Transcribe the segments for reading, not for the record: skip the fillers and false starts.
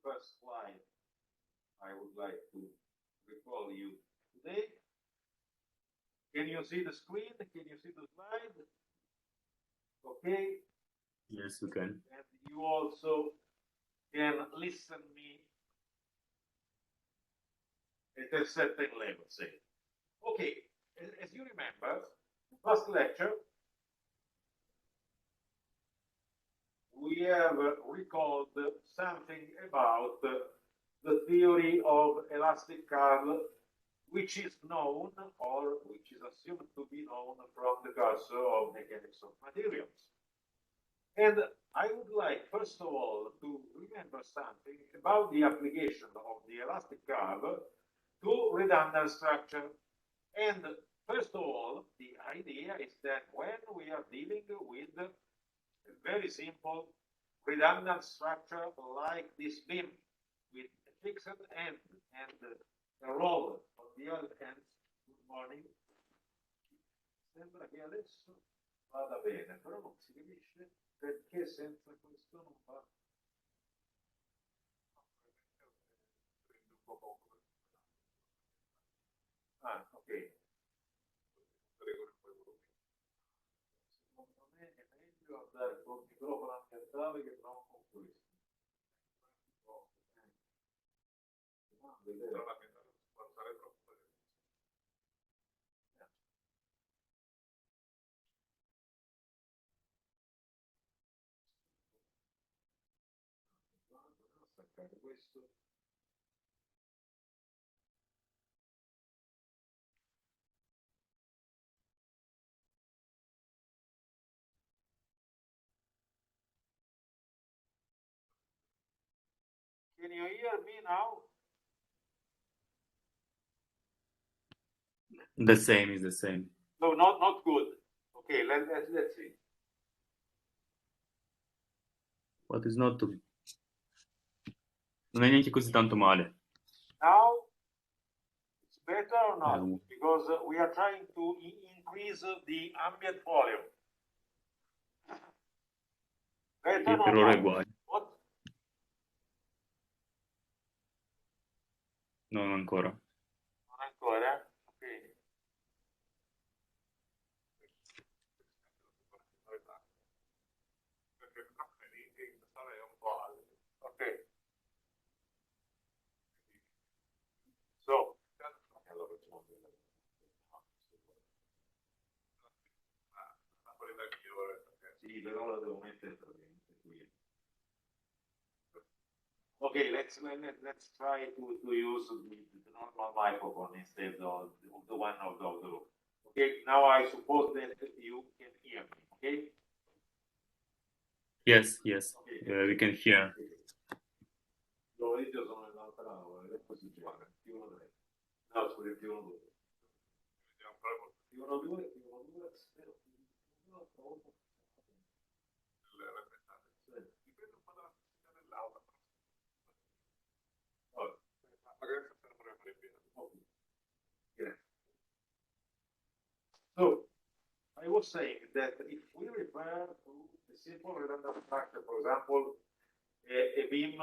first slide I would like to recall you today. Can you see the screen? Can you see the slide? Okay. Yes, we can. And you also can listen me at a certain level, say. Okay, as you remember, first lecture, we have recalled something about the theory of elastic curve, which is known, or which is assumed to be known from the cursor of mechanics of materials. And I would like, first of all, to remember something about the application of the elastic curve to redundant structure. And first of all, the idea is that when we are dealing with a very simple redundant structure like this beam with a fixed end and a roller on the other end, good morning, sembra che adesso vada bene, però non si capisce perché senza questo non va. Ah, ok. Secondo me è meglio andare col microfono ambientale che non con questo. Però l'ambientale non si può alzare troppo. Staccare questo. Can you hear me now? The same is the same. No, not good. Okay, let's see. What is not to... Non è neanche così tanto male. Now it's better or not? Because we are trying to increase the ambient volume. Better Per ora è uguale. What? No, non ancora. Non ancora? Ok. Ok. So, allora facciamo sì, però la devo mettere qui. Okay, let's try to use the normal microphone instead of the one of the room. Okay, now I suppose that you can hear me. Okay. Yes. We can hear. L'orecchio sono nell'altra aula, così ci va. Più uno tre. No, scusi, più uno due. Più uno due, più uno due, spero. Dipende un po' dalla sensibilità dell'aula. So, I was saying that if we refer to a simple redundant structure, for example, a beam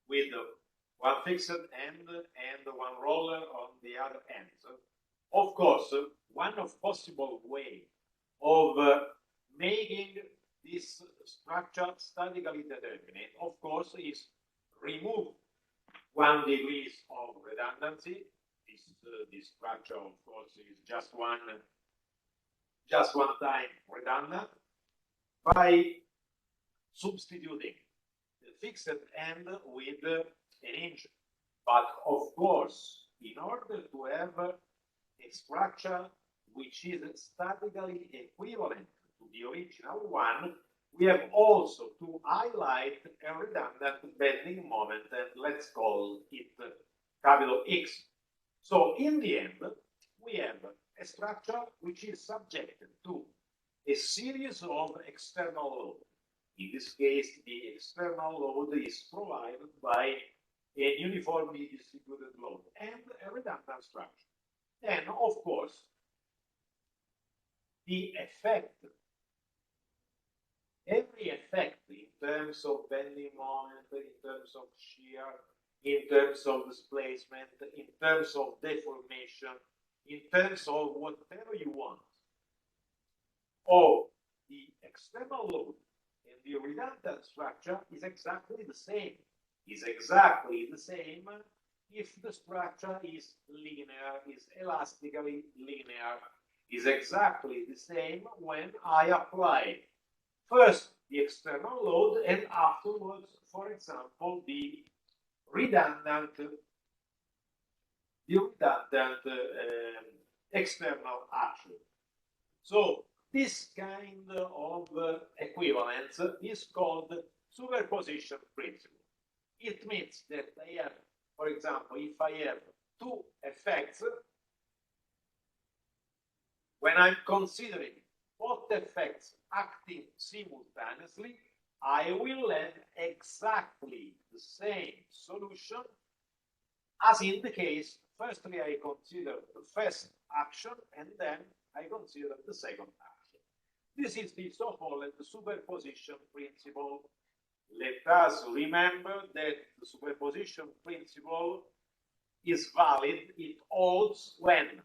with one fixed end and one roller on the other end. Of course, one of possible way of making this structure statically determinate, of course, is remove 1 degree of redundancy. This structure, of course, is just one time redundant by substituting the fixed end with an hinge. But of course, in order to have a structure which is statically equivalent to the original one, we have also to highlight a redundant bending moment, and let's call it capital X. So in the end, we have a structure which is subjected to a series of external loads. In this case, the external load is provided by a uniformly distributed load and a redundant structure. And of course, the effect terms of bending moment, in terms of shear, in terms of displacement, in terms of deformation, in terms of whatever you want. Or the external load and the redundant structure is exactly the same. Is exactly the same if the structure is linear, is elastically linear. Is exactly the same when I apply first the external load and afterwards, for example, the redundant external action. So this kind of equivalence is called superposition principle. It means that I have, for example, if I have two effects, when I'm considering both effects acting simultaneously, I will have exactly the same solution as in the case, firstly I consider the first action and then I consider the second action. This is the so-called superposition principle. Let us remember that the superposition principle is valid, it holds when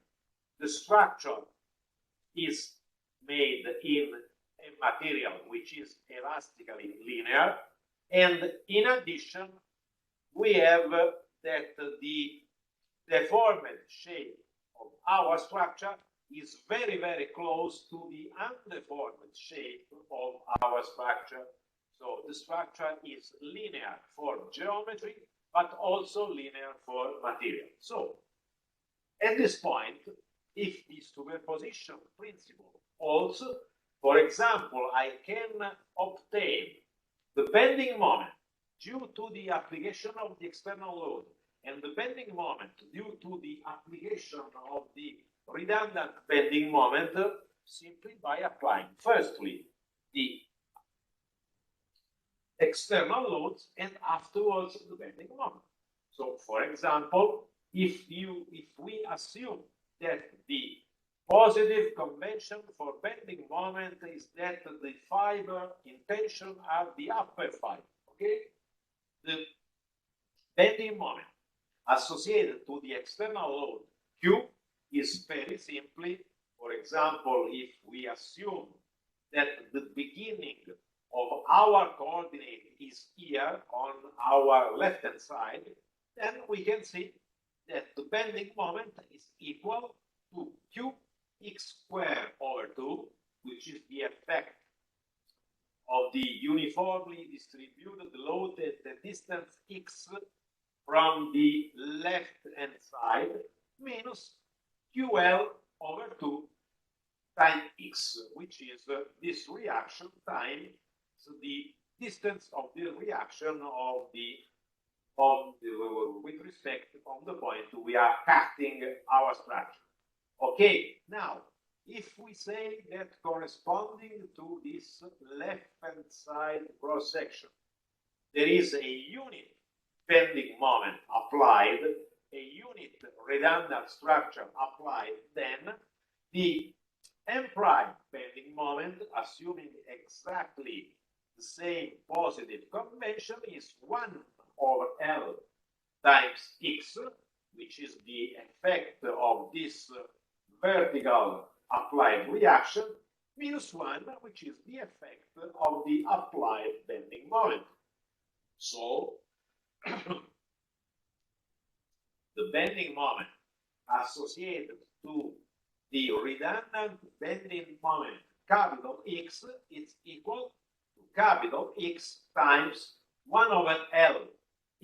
the structure is made in a material which is elastically linear, and in addition we have that the deformed shape of our structure is very, very close to the undeformed shape of our structure. So the structure is linear for geometry, but also linear for material. So at this point, if the superposition principle holds, for example, I can obtain the bending moment due to the application of the external load and the bending moment due to the application of the redundant bending moment simply by applying firstly the external loads and afterwards the bending moment. So for example, if we assume that the positive convention for bending moment is that the fiber in tension are the upper fiber, okay? The bending moment associated to the external load Q is very simply, for example, if we assume that the beginning of our coordinate is here on our left hand side, then we can see that the bending moment is equal to Qx squared over 2, which is the effect of the uniformly distributed load at the distance x from the left hand side, minus QL over 2 times x, which is this reaction times the distance of the reaction of the with respect on the point we are cutting our structure. Okay, now if we say that corresponding to this left hand side cross section there is a unit bending moment applied, a unit redundant structure applied, then the M prime bending moment, assuming exactly the same positive convention, is 1 over L times X, which is the effect of this vertical applied reaction, minus 1, which is the effect of the applied bending moment. So, the bending moment associated to the redundant bending moment capital X is equal to capital X times 1 over L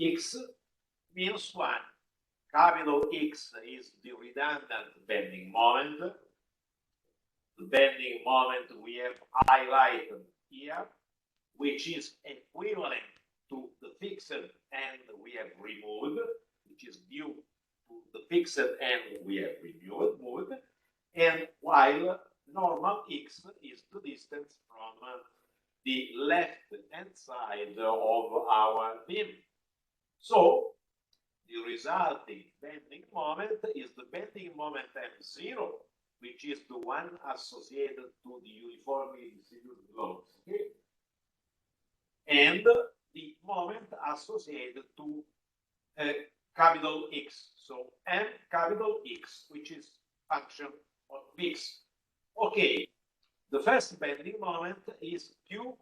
X minus 1. Capital X is the redundant bending moment. The bending moment we have highlighted here, which is equivalent to the fixed end we have removed, which is due to the fixed end we have removed, and while normal x is the distance from the left hand side of our beam. So the resulting bending moment is the bending moment M0, which is the one associated to the uniformly distributed loads. Okay? and the moment associated to capital X. So M capital X, which is function of X. Okay, the first bending moment is Q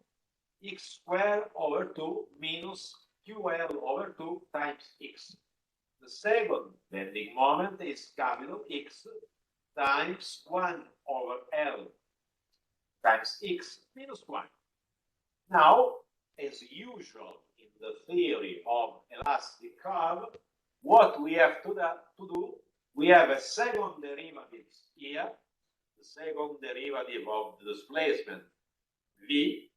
x squared over 2 minus QL over 2 times X. The second bending moment is capital X times 1 over L times X minus 1. Now, as usual in the theory of elastic curve, what we have to do, we have a second derivative here, the second derivative of the displacement V.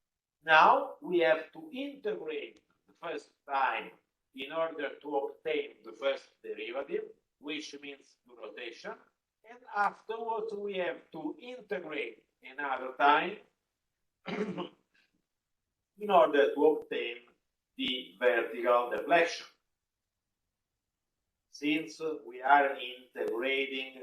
Now we have to integrate the first time in order to obtain the first derivative, which means the rotation, and afterwards we have to integrate another time in order to obtain the vertical deflection. Since we are integrating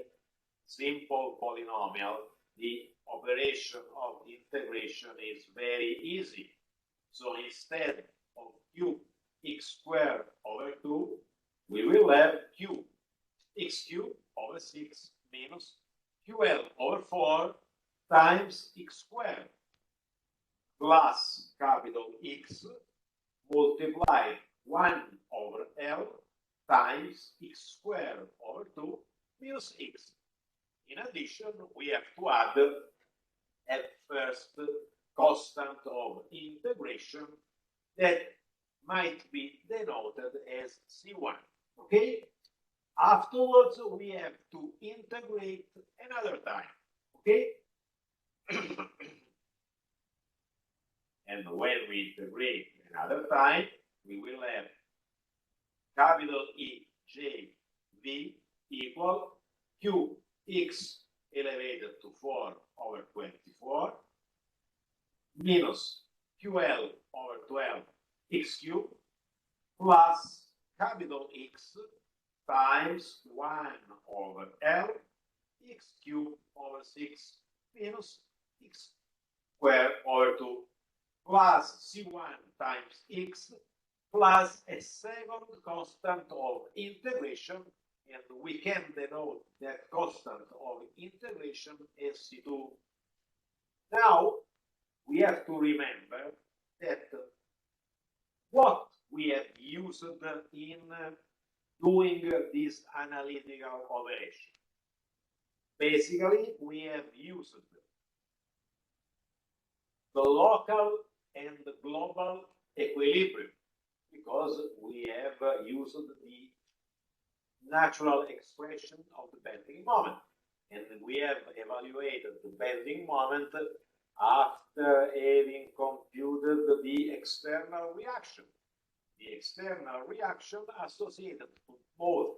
simple polynomial, the operation of integration is very easy. So instead of Q x squared over 2, we will have Q x cubed over 6 minus QL over 4 times x squared plus capital X multiplied 1 over L times x squared over 2 minus x. In addition, we have to add at first constant of integration that might be denoted as C1. Okay? Afterwards, we have to integrate another time. Okay? And when we integrate another time, we will have capital E J V equal Q x elevated to 4 over 24 minus QL over 12 x cubed plus capital X times 1 over L x cubed over 6 minus x squared over 2 plus C1 times x plus a second constant of integration, and we can denote that constant of integration as C2. Now, we have to remember that what we have used in doing this analytical operation. Basically, we have used the local and the global equilibrium because we have used the natural expression of the bending moment, and we have evaluated the bending moment after having computed the external reaction. The external reaction associated with both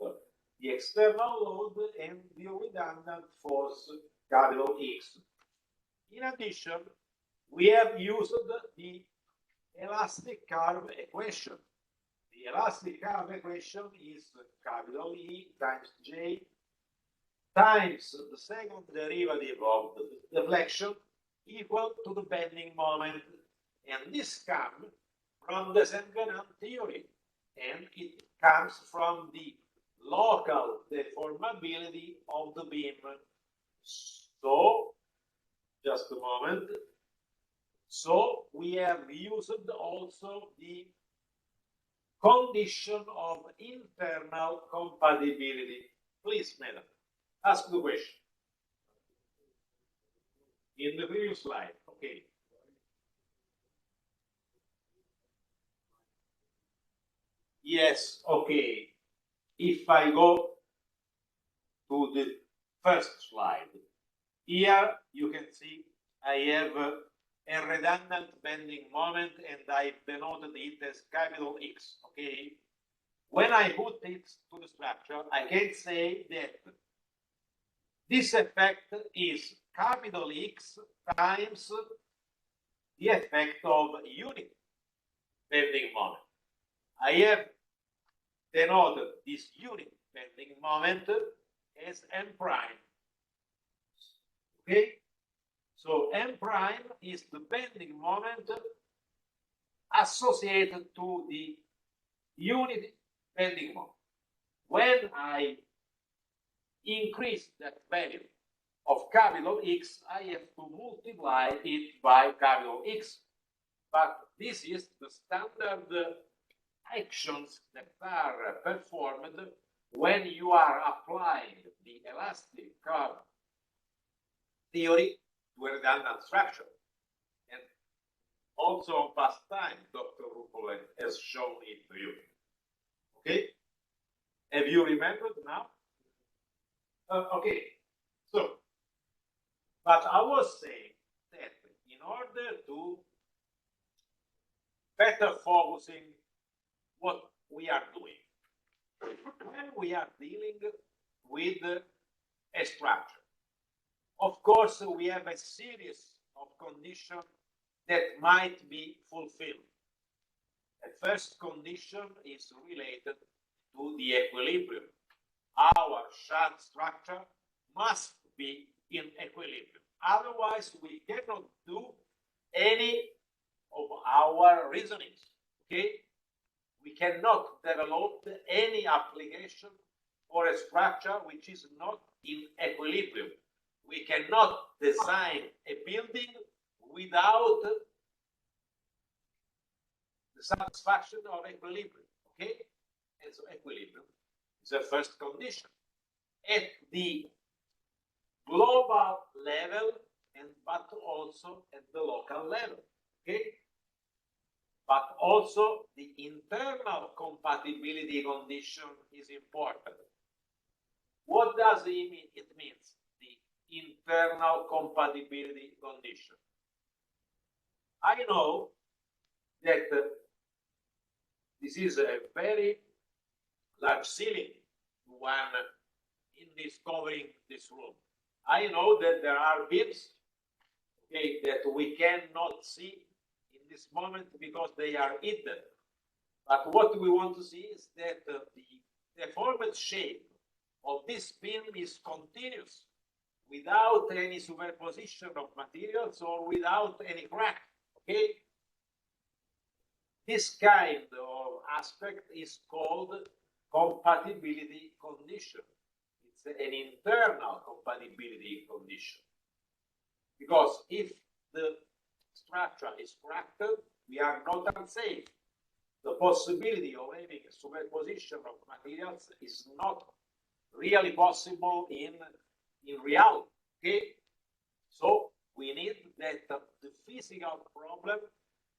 the external load and the redundant force capital X. In addition, we have used the elastic curve equation. The elastic curve equation is capital E times J times the second derivative of the deflection equal to the bending moment. And this comes from the Saint-Venant theory, and it comes from the local deformability of the beam. So, just a moment. So, we have used also the condition of internal compatibility. Please, madam, ask the question. In the previous slide, okay. Yes, okay. If I go to the first slide, here you can see I have a redundant bending moment and I denoted it as capital X, okay? When I put it to the structure, I can say that this effect is capital X times the effect of unit bending moment. I have denoted this unit bending moment as M prime. Okay? So M prime is the bending moment associated to the unit bending moment. When I increase that value of capital X, I have to multiply it by capital X. But this is the standard actions that are performed when you are applying the elastic curve theory to a redundant structure. And also on past time, Dr. Ruppel has shown it to you. Okay? Have you remembered now? Okay. So, but I was saying that in order to better focusing what we are doing, when we are dealing with a structure, of course, we have a series of conditions that might be fulfilled. The first condition is related to the equilibrium. Our shaft structure must be in equilibrium. Otherwise, we cannot do any of our reasonings. Okay? We cannot develop any application for a structure which is not in equilibrium. We cannot design a building without the satisfaction of equilibrium. Okay? And so equilibrium is the first condition at the global level, and but also at the local level. Okay? But also the internal compatibility condition is important. What does it mean? It means the internal compatibility condition. I know that this is a very large ceiling one in discovering this room. I know that there are beams, okay, that we cannot see in this moment because they are hidden. But what we want to see is that the deformed shape of this beam is continuous without any superposition of materials or without any crack. Okay? This kind of aspect is called compatibility condition. It's an internal compatibility condition. Because if the structure is cracked, we are not unsafe. The possibility of having a superposition of materials is not really possible in reality. Okay? So we need that the physical problem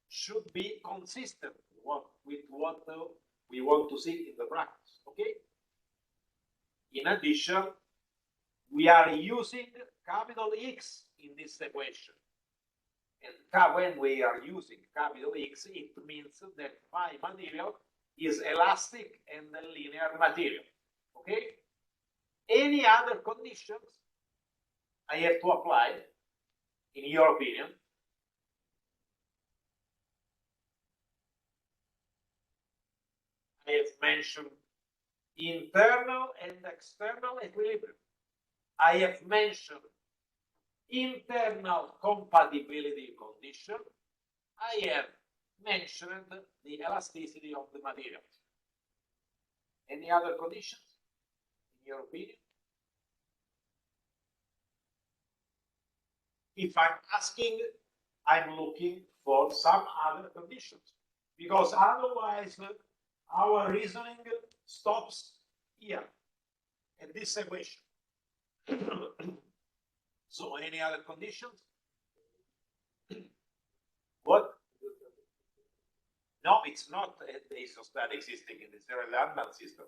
should be consistent with what we want to see in the practice. Okay? In addition, we are using capital X in this equation. And when we are using capital X, it means that my material is elastic and a linear material. Okay? Any other conditions I have to apply, in your opinion? I have mentioned internal and external equilibrium. I have mentioned internal compatibility condition. I have mentioned the elasticity of the materials. Any other conditions, in your opinion? If I'm asking, I'm looking for some other conditions, because otherwise our reasoning stops here at this equation. So any other conditions? What? No, it's not the isostatic system, it's a redundant system.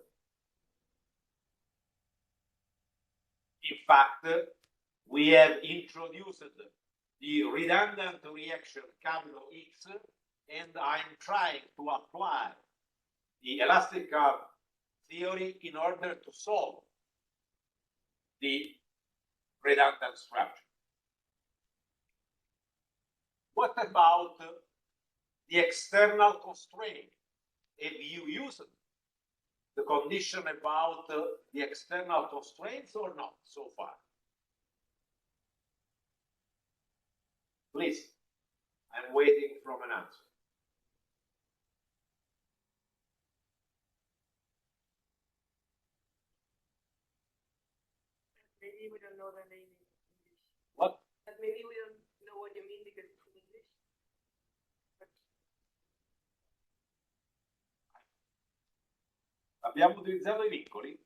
In fact, we have introduced the redundant reaction capital X, and I'm trying to apply the elastic curve theory in order to solve the redundant structure. What about the external constraint? Have you used the condition about the external constraints or not so far? Please, I'm waiting for an answer. maybe we don't know the name in English. What? That maybe we don't know what you mean because it's in English. But Abbiamo utilizzato i vincoli?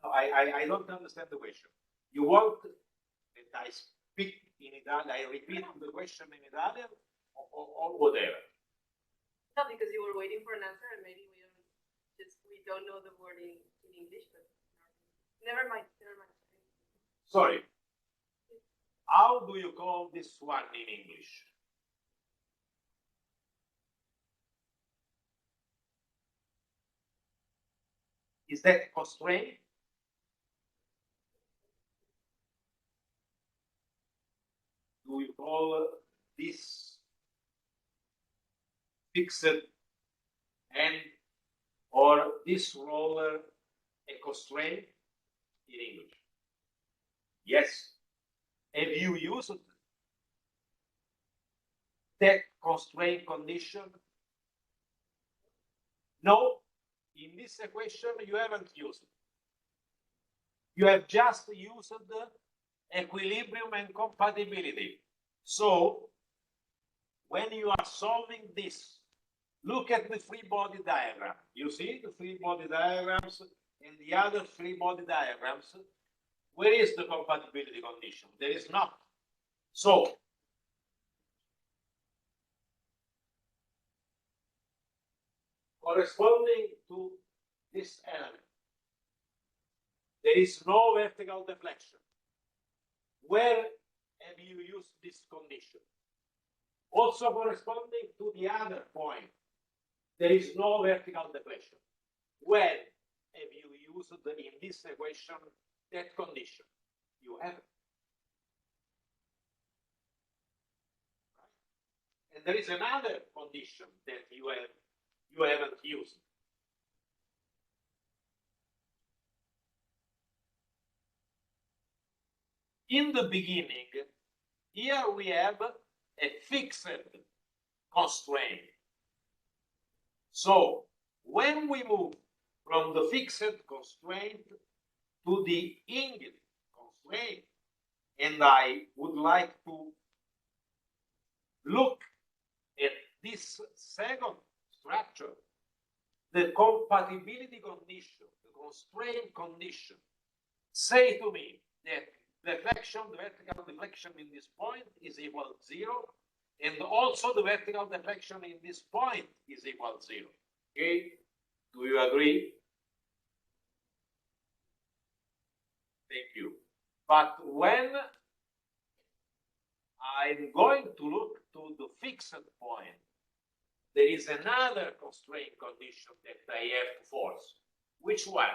No, I don't understand the question. You want that I speak in Italian, I repeat the question in Italian, or whatever? no, because you were waiting for an answer and maybe we don't know the word in English, but never mind. Sorry. How do you call this one in English? Is that constraint? Do you call this fixed end or this roller a constraint in English? Yes. Have you used that constraint condition? No. In this equation, you haven't used it. You have just used the equilibrium and compatibility. So, when you are solving this, look at the free body diagram. You see the free body diagrams and the other free body diagrams. Where is the compatibility condition? There is not. So, corresponding to this element, there is no vertical deflection. Where have you used this condition? Also corresponding to the other point, there is no vertical deflection. Where have you used in this equation that condition? You haven't. And there is another condition that you haven't used. In the beginning, here we have a fixed constraint. So when we move from the fixed constraint to the infinite constraint, and I would like to look at this second structure, the compatibility condition, the constraint condition, say to me that deflection, the vertical deflection in this point is equal to 0, and also the vertical deflection in this point is equal to 0. Okay? Do you agree? Thank you. But when I'm going to look to the fixed point, there is another constraint condition that I have to force. Which one?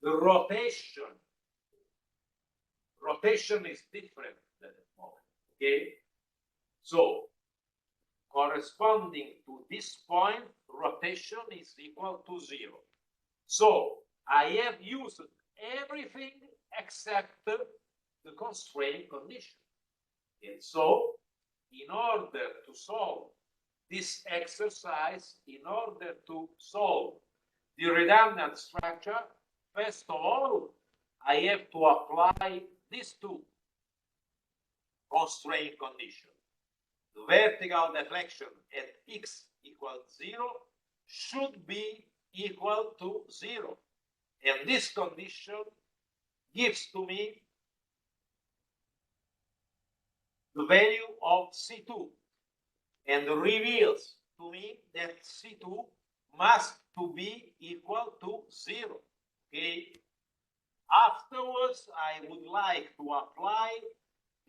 The rotation. Rotation is different at the moment. Okay? So, corresponding to this point, rotation is equal to 0. So, I have used everything except the constraint condition. And so, in order to solve this exercise, in order to solve the redundant structure, first of all, I have to apply these two constraint conditions. The vertical deflection at x equals 0 should be equal to 0. And this condition gives to me the value of C2 and reveals to me that C2 must to be equal to 0. Okay. Afterwards, I would like to apply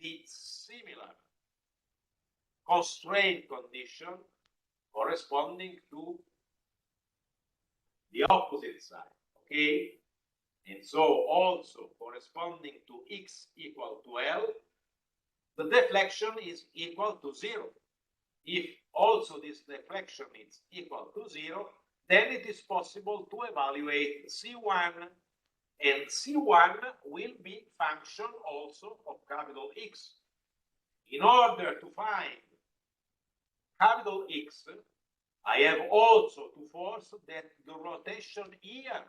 the similar constraint condition corresponding to the opposite side. Okay. And so also corresponding to x equal to L, the deflection is equal to 0. If also this deflection is equal to 0, then it is possible to evaluate C1, and C1 will be function also of capital X. In order to find capital X, I have also to force that the rotation here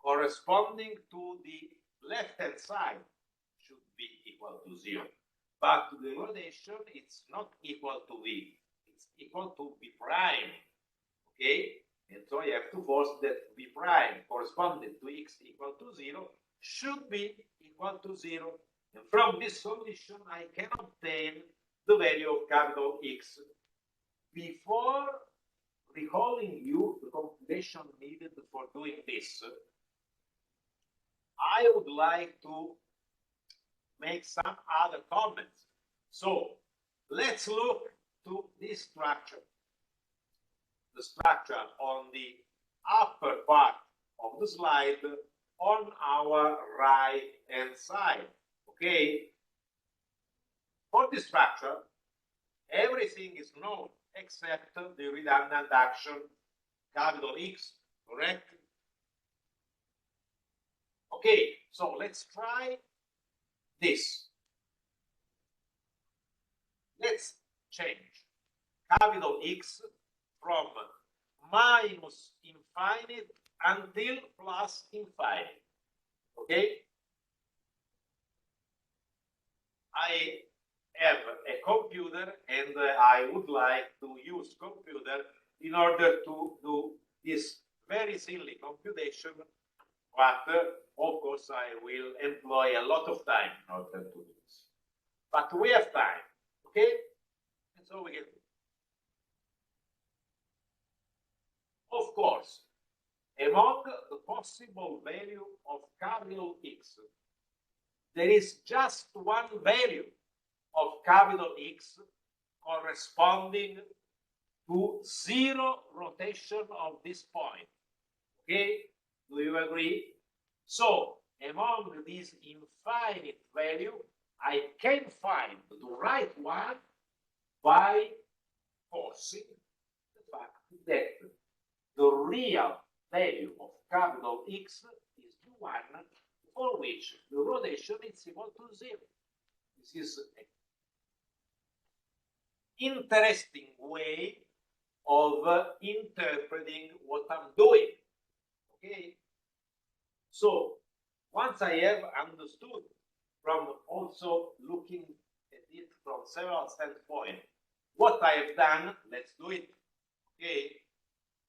corresponding to the left-hand side should be equal to 0. But the rotation, it's not equal to V. It's equal to V prime. Okay? And so I have to force that V prime corresponding to x equal to 0 should be equal to 0. And from this solution, I can obtain the value of capital X. Before recalling you the computation needed for doing this, I would like to make some other comments. So let's look to this structure. The structure on the upper part of the slide on our right hand side. Okay? For this structure, everything is known except the redundant action capital X, correct? Okay, so let's try this. Let's change capital X from minus infinite until plus infinite. Okay? I have a computer and I would like to use computer in order to do this very silly computation, but of course I will employ a lot of time in order to do this. But we have time, okay? And so we can do it. Of course, among the possible value of capital X, there is just one value of capital X corresponding to 0 rotation of this point. Okay? Do you agree? So, among these infinite value, I can find the right one by forcing the fact that the real value of capital X is the one for which the rotation is equal to 0. This is an interesting way of interpreting what I'm doing. Okay? So, once I have understood from also looking at it from several standpoints, what I have done, let's do it. Okay?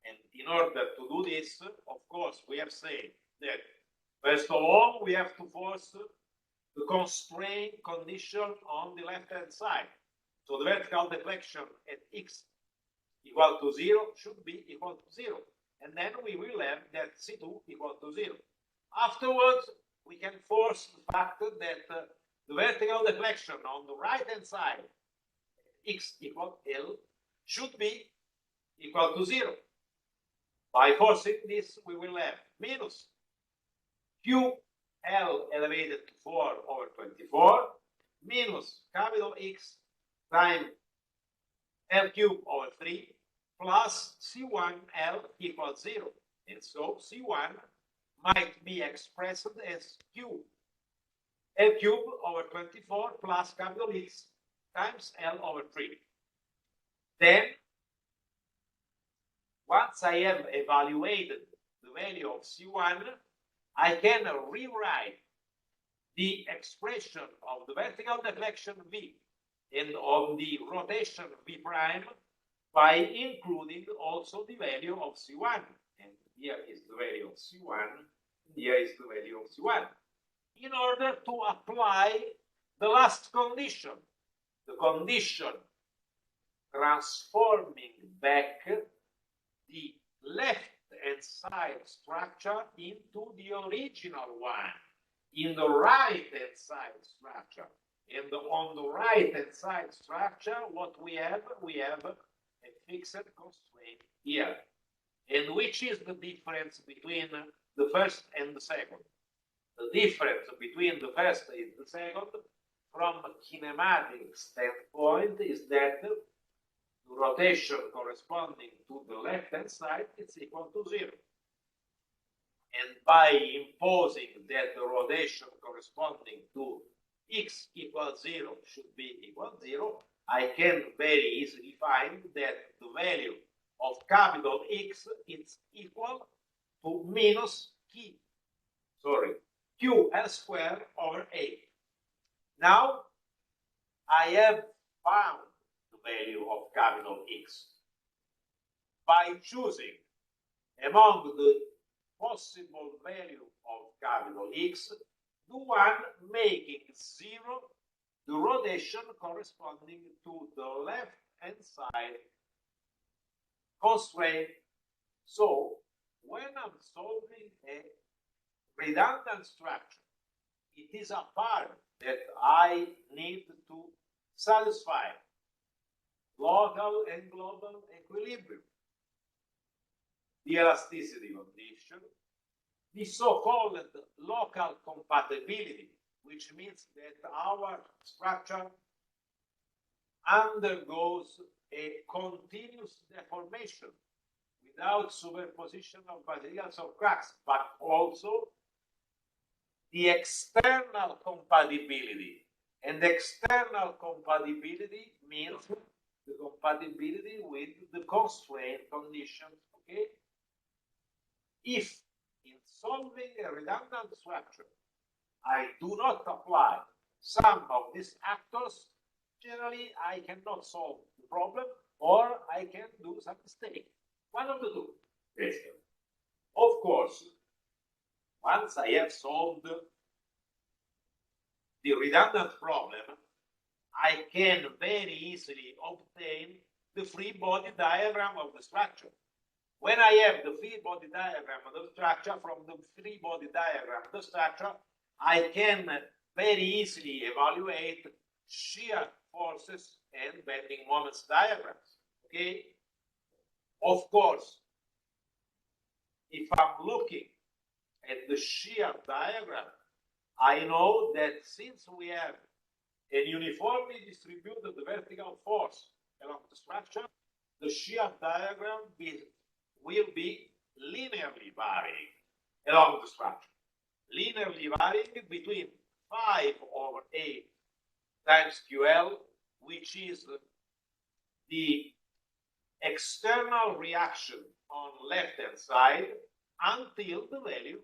And in order to do this, of course, we have said that first of all, we have to force the constraint condition on the left-hand side. So the vertical deflection at x equal to 0 should be equal to 0. And then we will have that C2 equal to 0. Afterwards, we can force the fact that the vertical deflection on the right-hand side, x equal L, should be equal to 0. By forcing this, we will have minus Q L elevated to 4 over 24 minus capital X times L cube over 3 plus C1 L equals 0. And so C1 might be expressed as Q L cube over 24 plus capital X times L over 3. Then, once I have evaluated the value of C1, I can rewrite the expression of the vertical deflection V and of the rotation V prime by including also the value of C1. And here is the value of C1, here is the value of C1. In order to apply the last condition, the condition transforming back the left-hand side structure into the original one in the right-hand side structure. And on the right-hand side structure, what we have a fixed constraint here. And which is the difference between the first and the second? The difference between the first and the second, from a kinematic standpoint, is that the rotation corresponding to the left-hand side is equal to 0. And by imposing that the rotation corresponding to x equals 0 should be equal to 0, I can very easily find that the value of capital X is equal to minus QL squared over A. Now, I have found the value of capital X by choosing among the possible value of capital X the one making zero the rotation corresponding to the left-hand side constraint. So, when I'm solving a redundant structure, it is apparent that I need to satisfy local and global equilibrium, the elasticity condition, the so-called local compatibility, which means that our structure undergoes a continuous deformation without superposition of materials or cracks, but also the external compatibility. And external compatibility means the compatibility with the constraint conditions, okay? If in solving a redundant structure, I do not apply some of these actors, generally I cannot solve the problem, or I can do some mistake. One of the two, basically. Of course, once I have solved the redundant problem, I can very easily obtain the free body diagram of the structure. When I have the free body diagram of the structure, from the free body diagram of the structure, I can very easily evaluate shear forces and bending moments diagrams. Okay? Of course, if I'm looking at the shear diagram, I know that since we have a uniformly distributed vertical force along the structure, the shear diagram will be linearly varying along the structure. Linearly varying between 5 over 8 times QL, which is the external reaction on left-hand side, until the value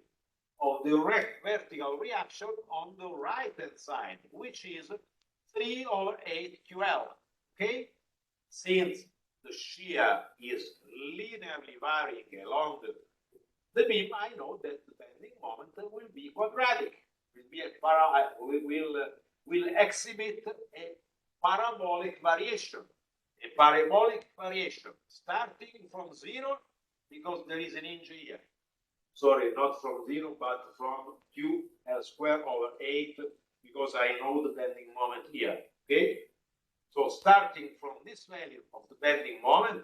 of the vertical reaction on the right-hand side, which is 3 over 8 QL. Okay? Since the shear is linearly varying along the beam, I know that the bending moment will be quadratic. Will exhibit a parabolic variation. A parabolic variation starting from 0, because there is an inch here. Sorry, not from 0, but from QL squared over 8, because I know the bending moment here. Okay? So starting from this value of the bending moment,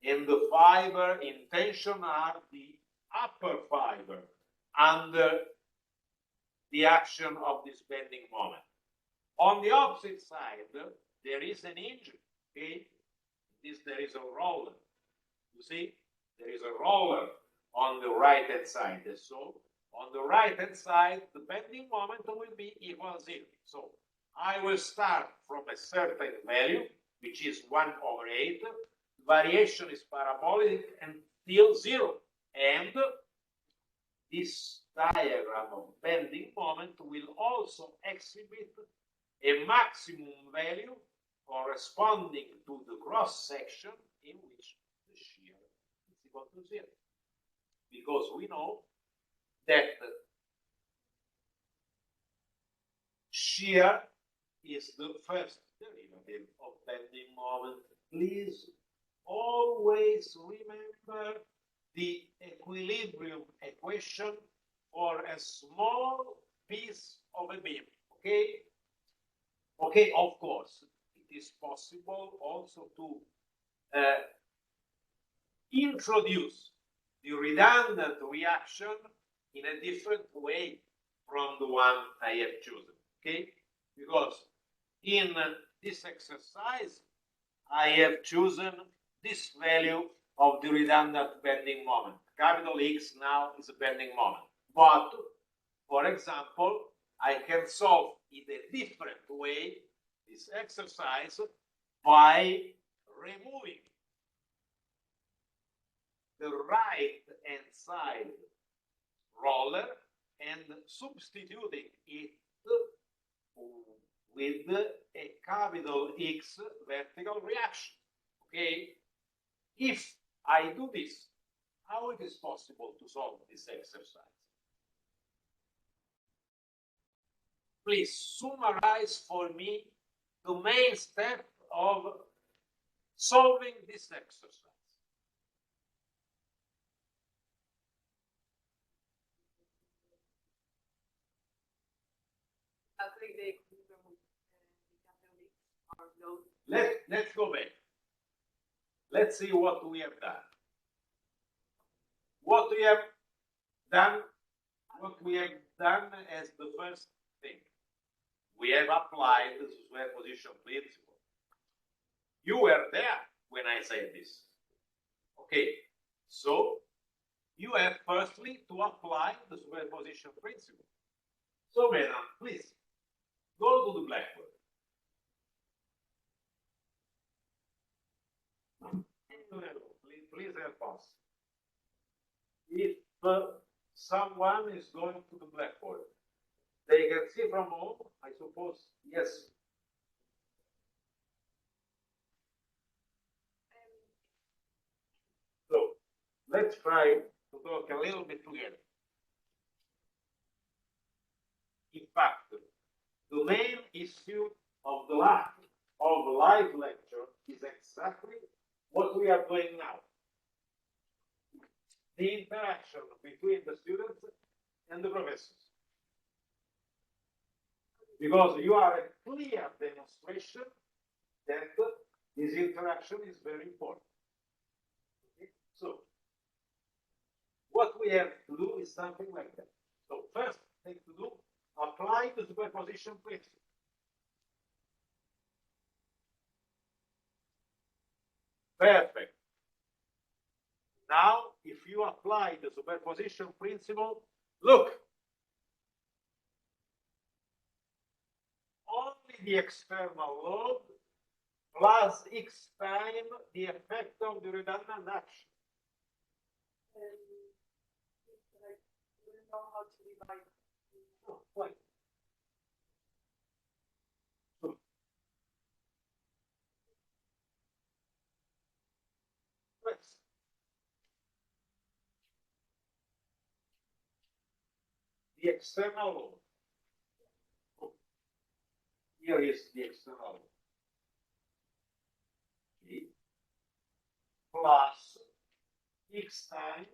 and the fiber in tension are the upper fiber under the action of this bending moment. On the opposite side, there is an hinge. Okay? There is a roller. You see, there is a roller on the right-hand side. So on the right-hand side, the bending moment will be equal to 0. So I will start from a certain value, which is 1 over 8. Variation is parabolic until 0. And this diagram of bending moment will also exhibit a maximum value corresponding to the cross section in which the shear is equal to 0. Because we know that shear is the first derivative of bending moment. Please always remember the equilibrium equation for a small piece of a beam. Okay? Okay, of course, it is possible also to introduce the redundant reaction in a different way from the one I have chosen. Okay? Because in this exercise, I have chosen this value of the redundant bending moment. Capital X now is a bending moment. But, for example, I can solve in a different way this exercise by removing the right hand side roller and substituting it with a capital X vertical reaction. Okay? If I do this, how it is possible to solve this exercise? Please summarize for me the main step of solving this exercise. Calculate the equilibrium with the capital X or load. Let's go back. Let's see what we have done. What we have done as the first thing. We have applied the superposition principle. You were there when I said this. Okay, so you have firstly to apply the superposition principle. So, madam, please go to the blackboard. Please help us. If someone is going to the blackboard, they can see from home, I suppose. Yes. So let's try to talk a little bit together. In fact, the main issue of the live lecture is exactly what we are doing now. The interaction between the students and the professors. Because you are a clear demonstration that this interaction is very important. Okay? So, what we have to do is something like that. So, first thing to do, apply the superposition principle. Perfect. Now, if you apply the superposition principle, look, only the external load plus X time the effect of the redundant action. Like, we don't know how to divide. No, wait. So, let's the external load. Oh, here is the external load. Okay. Plus X time,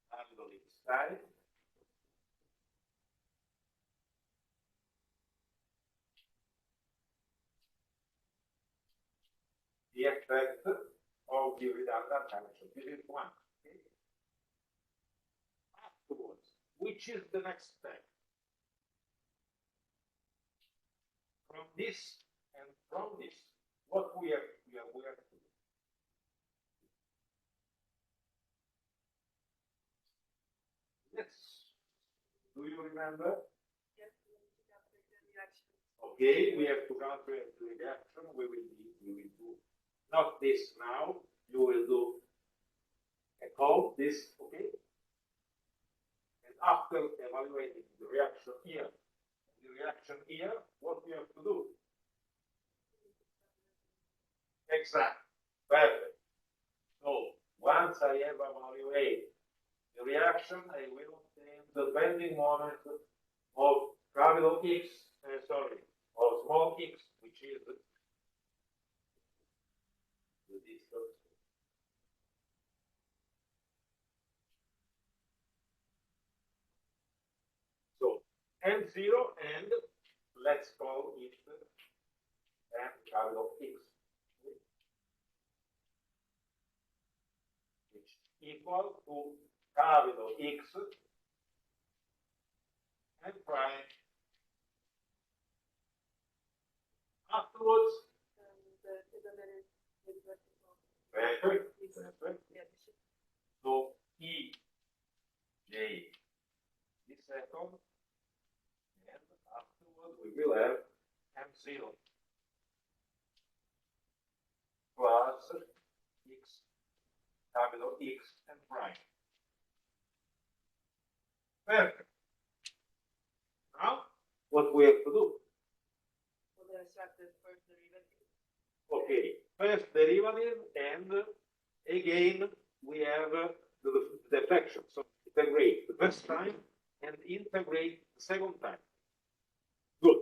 handle X time, the effect of the redundant action. This is one. Okay. Afterwards, which is the next step? From this and from this, what we have to do. Let's. Do you remember? Yes, we need to calculate the reaction. Okay, we have to calculate the reaction. We will do not this now. You will do a code this, okay? And after evaluating the reaction here, what we have to do? Exactly. Perfect. So once I have evaluated the reaction, I will obtain the bending moment of capital X, of small x, which is the distance. So M0 and let's call it M capital X, which is equal to capital X and prime. Afterwards, perfect. Yeah, So E J this second, and afterwards we will have M0 plus X capital X and prime. Perfect. Now, what we have to do? We're going to extract the first derivative. Okay, first derivative, and again we have the fraction. So integrate the first time and integrate the second time. Good.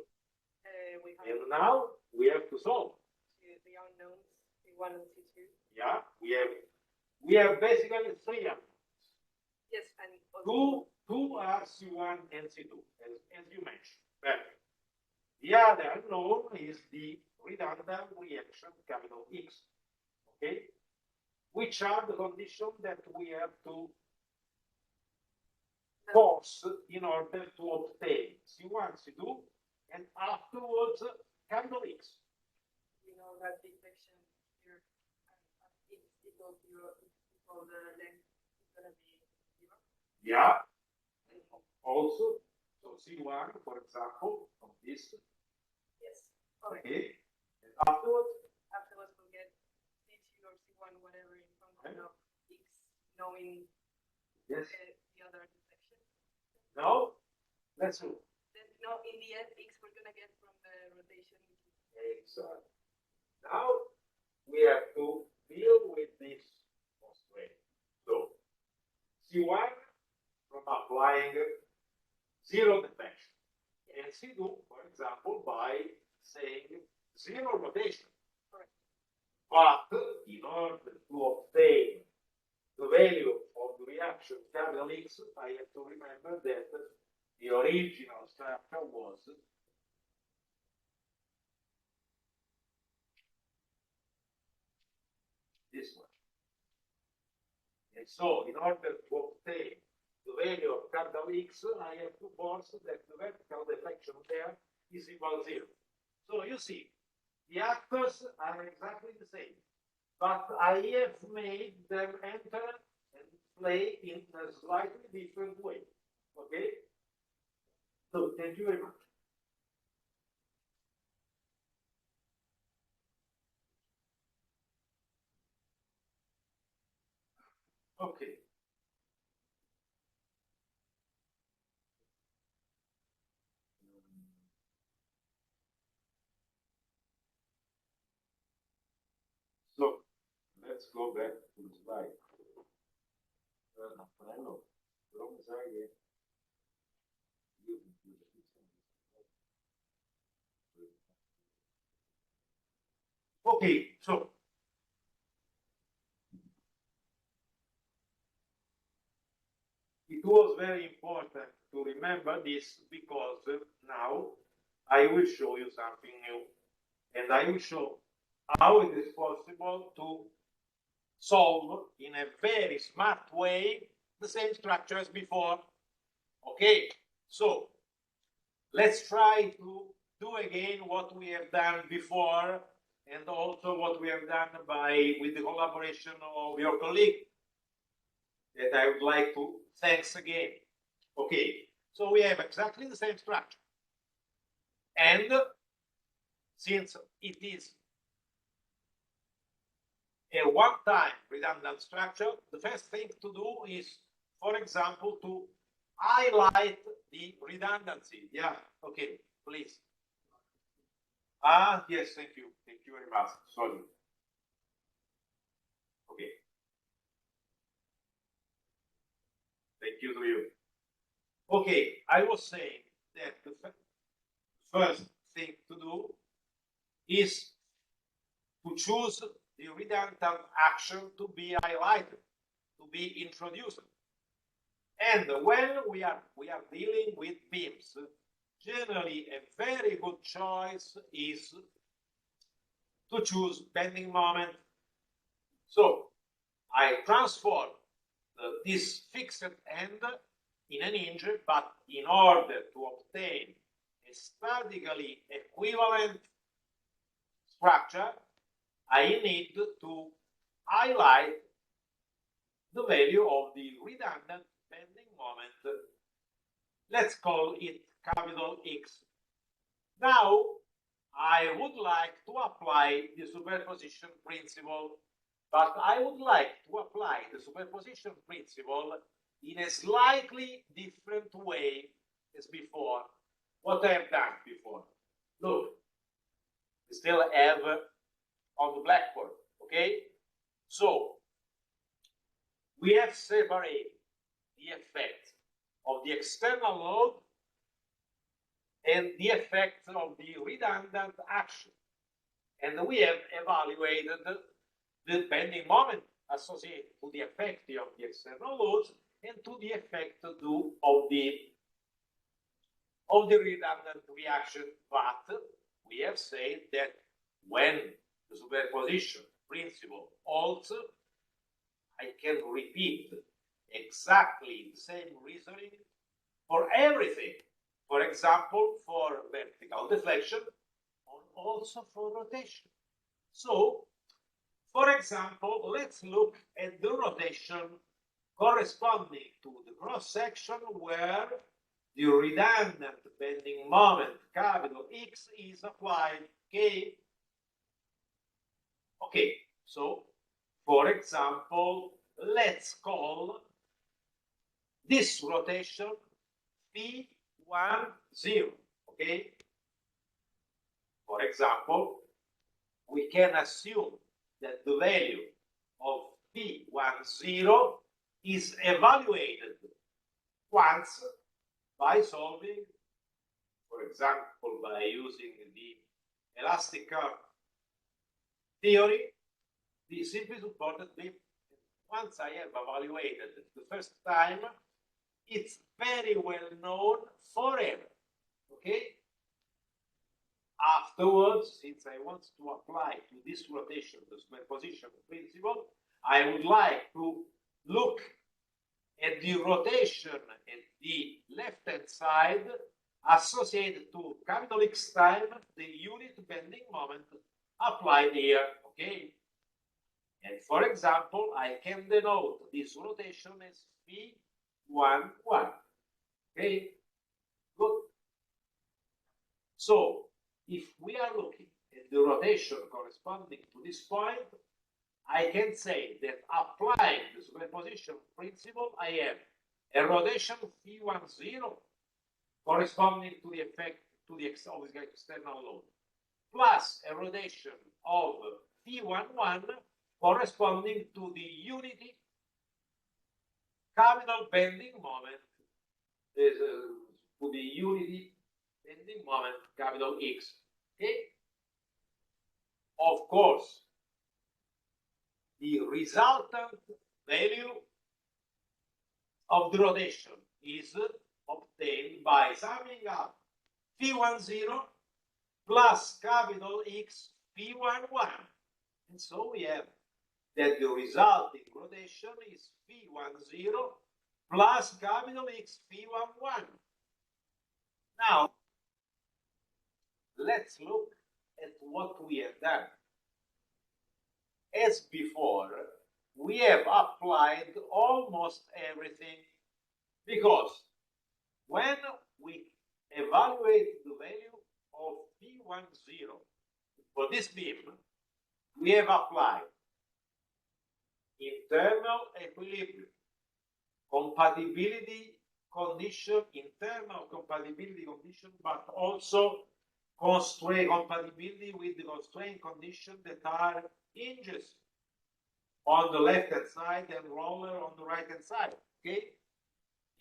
We have And now we have to solve. the unknowns, C1 and C2. Yeah, we have basically three unknowns. Yes, and also Two are C1 and C2, as you mentioned. Perfect. The other unknown is the redundant reaction capital X. Okay? Which are the conditions that we have to force in order to obtain C1, C2, and afterwards capital X. you know that the section here X equals 0 equal the length is going to be 0. Yeah. Also, so C1, for example, of this. Yes. Okay. Okay. And afterwards, We'll get C2 or C1, whatever, in function of X, knowing yes. the other section. Now, let's do. Then, no, in the end, X we're going to get from the rotation. Exactly. Now we have to deal with this constraint. So C1 from applying zero deflection, and C2, for example, by saying zero rotation. Correct. But in order to obtain the value of the reaction capital X, I have to remember that the original structure was this one. And so, in order to obtain the value of capital X, I have to force that the vertical deflection there is equal to 0. So you see, the actors are exactly the same, but I have made them enter and play in a slightly different way. Okay? So thank you very much. Okay. So let's go back to the slide. Okay, so it was very important to remember this because now I will show you something new, and I will show how it is possible to solve in a very smart way the same structure as before. Okay, so let's try to do again what we have done before, and also what we have done with the collaboration of your colleague, that I would like to thanks again. Okay, so we have exactly the same structure, and since it is a one-time redundant structure, the first thing to do is, for example, to highlight the redundancy. Yeah, okay, please. Yes, thank you. Thank you very much. Sorry. Okay. Thank you to you. Okay, I was saying that the first thing to do is to choose the redundant action to be highlighted, to be introduced. And when we are dealing with beams, generally a very good choice is to choose bending moment. So I transform this fixed end in an hinge, but in order to obtain a statically equivalent structure, I need to highlight the value of the redundant bending moment. Let's call it capital X. Now, I would like to apply the superposition principle. but I would like to apply the superposition principle in a slightly different way as before, what I have done before. Look, we still have on the blackboard, okay? So, we have separated the effect of the external load and the effect of the redundant action. And we have evaluated the bending moment associated to the effect of the external loads and to the effect of the redundant reaction. But we have said that when the superposition principle holds, I can repeat exactly the same reasoning for everything. For example, for vertical deflection, and also for rotation. So, for example, let's look at the rotation corresponding to the cross section where the redundant bending moment, capital X, is applied. Okay. Okay. So, for example, let's call this rotation P10. Okay. For example, we can assume that the value of P10 is evaluated once by solving, for example, by using the elastic curve theory, the simply supported beam. Once I have evaluated it the first time, it's very well known forever. Okay? Afterwards, since I want to apply to this rotation the superposition principle, I would like to look at the rotation at the left-hand side associated to capital X time the unit bending moment applied here. Okay? And for example, I can denote this rotation as P11. Okay? Good. So, if we are looking at the rotation corresponding to this point, I can say that applying the superposition principle, I have a rotation P10 corresponding to the effect to the external load, plus a rotation of P11 corresponding to the unity capital bending moment, to the unity bending moment capital X. Okay? Of course, the resultant value of the rotation is obtained by summing up P10 plus capital X P11. And so we have that the resulting rotation is P10 plus capital X P11. Now, let's look at what we have done. As before, we have applied almost everything because when we evaluate the value of P10 for this beam, we have applied internal equilibrium, compatibility condition, internal compatibility condition, but also constraint compatibility with the constraint condition that are hinges on the left hand side and roller on the right hand side. Okay.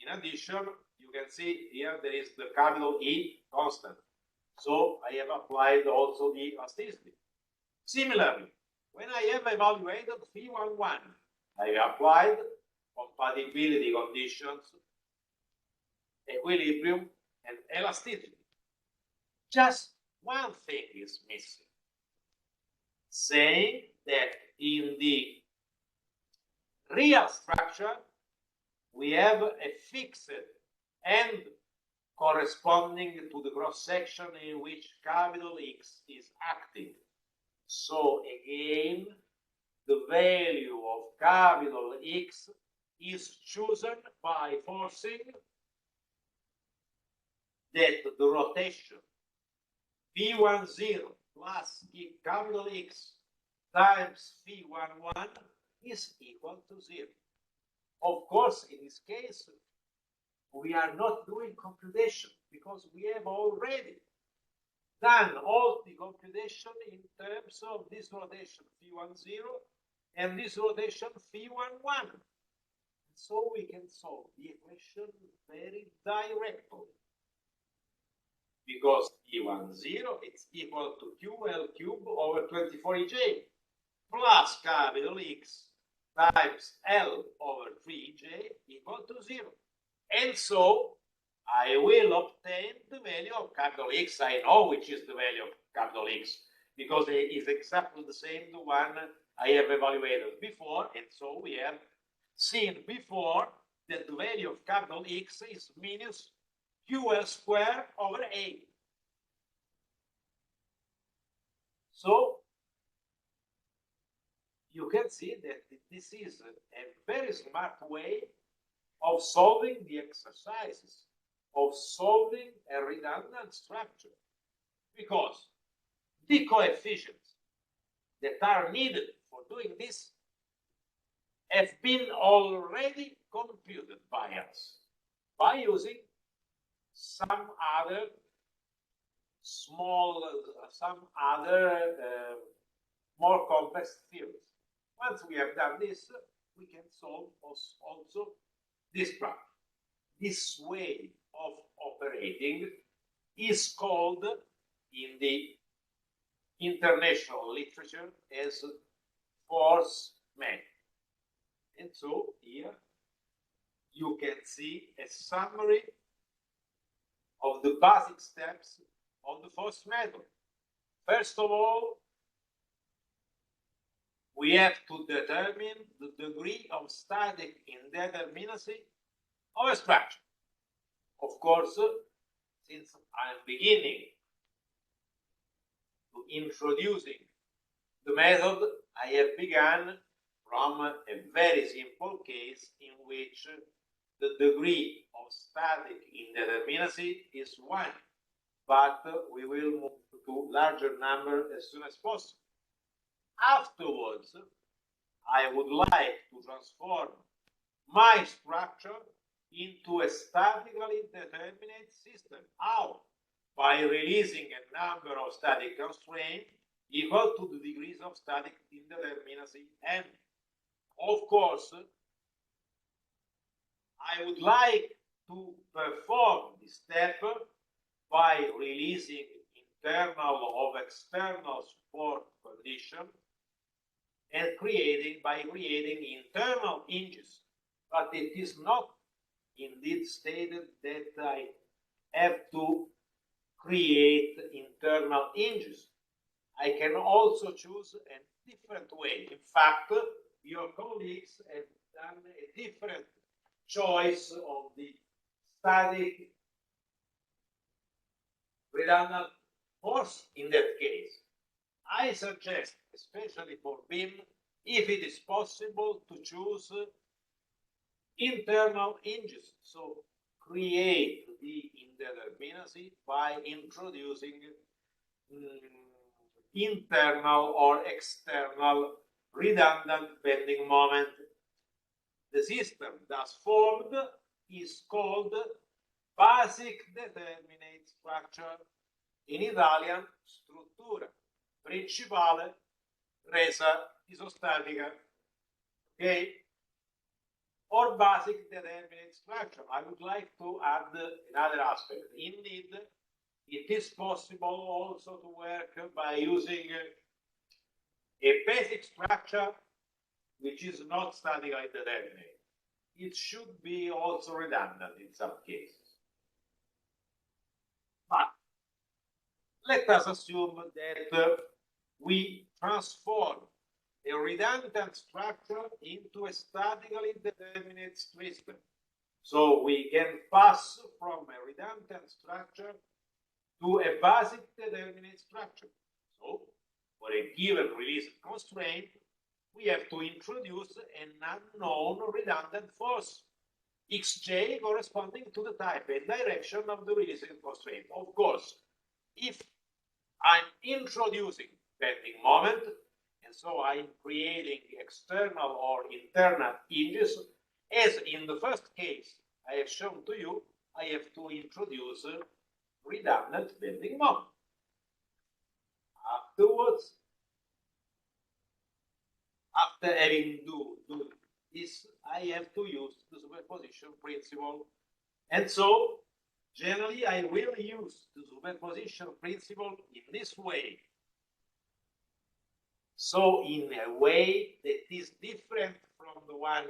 In addition, you can see here there is the capital E constant. So I have applied also the elasticity. Similarly, when I have evaluated P11, I have applied compatibility conditions, equilibrium, and elasticity. Just one thing is missing, saying that in the real structure, we have a fixed end corresponding to the cross section in which capital X is acting. So again, the value of capital X is chosen by forcing that the rotation P10 plus capital X times phi11 is equal to 0. Of course, in this case, we are not doing computation because we have already done all the computation in terms of this rotation phi10 and this rotation phi11. So we can solve the equation very directly. Because phi10 is equal to QL cube over 24EJ plus capital X times L over 3J equal to 0. And so I will obtain the value of capital X. I know which is the value of capital X because it is exactly the same the one I have evaluated before. And so we have seen before that the value of capital X is minus QL squared over A. So you can see that this is a very smart way of solving the exercises, of solving a redundant structure, because the coefficients that are needed for doing this have been already computed by us by using some other more complex theories. Once we have done this, we can solve also this problem. This way of operating is called in the international literature as force method. And so here you can see a summary of the basic steps of the force method. First of all, we have to determine the degree of static indeterminacy of a structure. Of course, since I'm beginning to introducing the method, I have begun from a very simple case in which the degree of static indeterminacy is 1, but we will move to larger number as soon as possible. Afterwards, I would like to transform my structure into a statically determinate system. How? By releasing a number of static constraints equal to the degrees of static indeterminacy n. Of course, I would like to perform this step by releasing internal or external support condition and by creating internal hinges. But it is not indeed stated that I have to create internal hinges. I can also choose a different way. In fact, your colleagues have done a different choice of the static redundant force in that case. I suggest, especially for BIM, if it is possible to choose internal hinges. So create the indeterminacy by introducing internal or external redundant bending moment. The system thus formed is called basic determinate structure, in Italian struttura principale resa isostatica, okay? Or basic determinate structure. I would like to add another aspect. Indeed, it is possible also to work by using a basic structure which is not statically determinate. It should be also redundant in some cases. But let us assume that we transform a redundant structure into a statically determinate system. So we can pass from a redundant structure to a basic determinate structure. So for a given release constraint, we have to introduce an unknown redundant force, xj, corresponding to the type and direction of the releasing constraint. Of course, if I'm introducing bending moment and so I'm creating external or internal hinges. As in the first case I have shown to you, I have to introduce a redundant bending moment. Afterwards, after having do this, I have to use the superposition principle. And so, generally, I will use the superposition principle in this way. So, in a way that is different from the one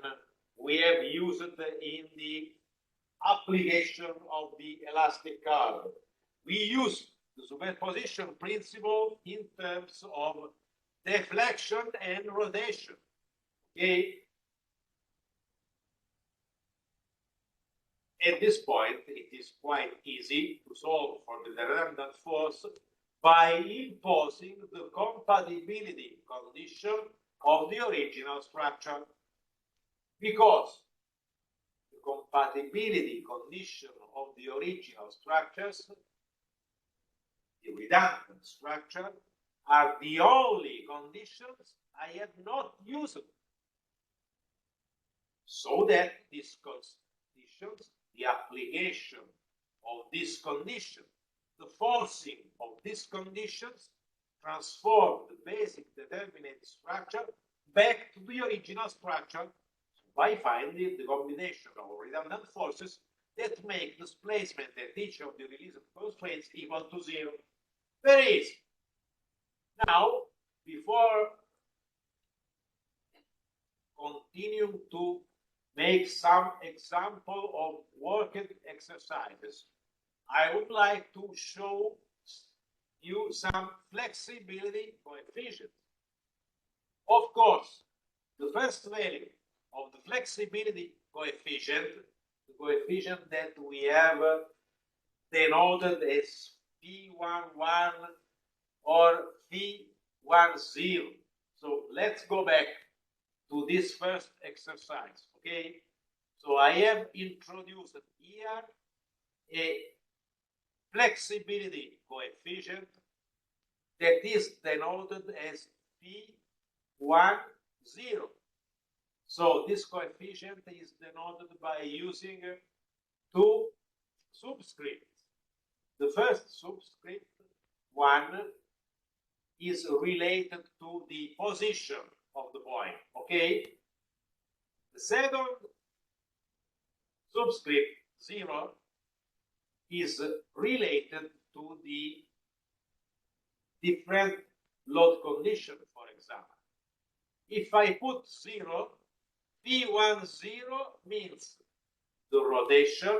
we have used in the application of the elastic curve. We use the superposition principle in terms of deflection and rotation. Okay? At this point, it is quite easy to solve for the redundant force by imposing the compatibility condition of the original structure. Because the compatibility condition of the original structures, the redundant structure, are the only conditions I have not used. So that these conditions, the application of this condition, the forcing of these conditions, transform the basic determinate structure back to the original structure by finding the combination of redundant forces that make displacement at each of the released constraints equal to 0. Very easy. Now, before continuing to make some example of worked exercises, I would like to show you some flexibility coefficients. Of course, the first value of the flexibility coefficient, the coefficient that we have denoted as P11 or P10. So let's go back to this first exercise, okay? So I have introduced here a flexibility coefficient that is denoted as P10. So this coefficient is denoted by using two subscripts. The first subscript, 1, is related to the position of the point, okay? The second subscript, 0, is related to the different load condition, for example. If I put 0, P10 means the rotation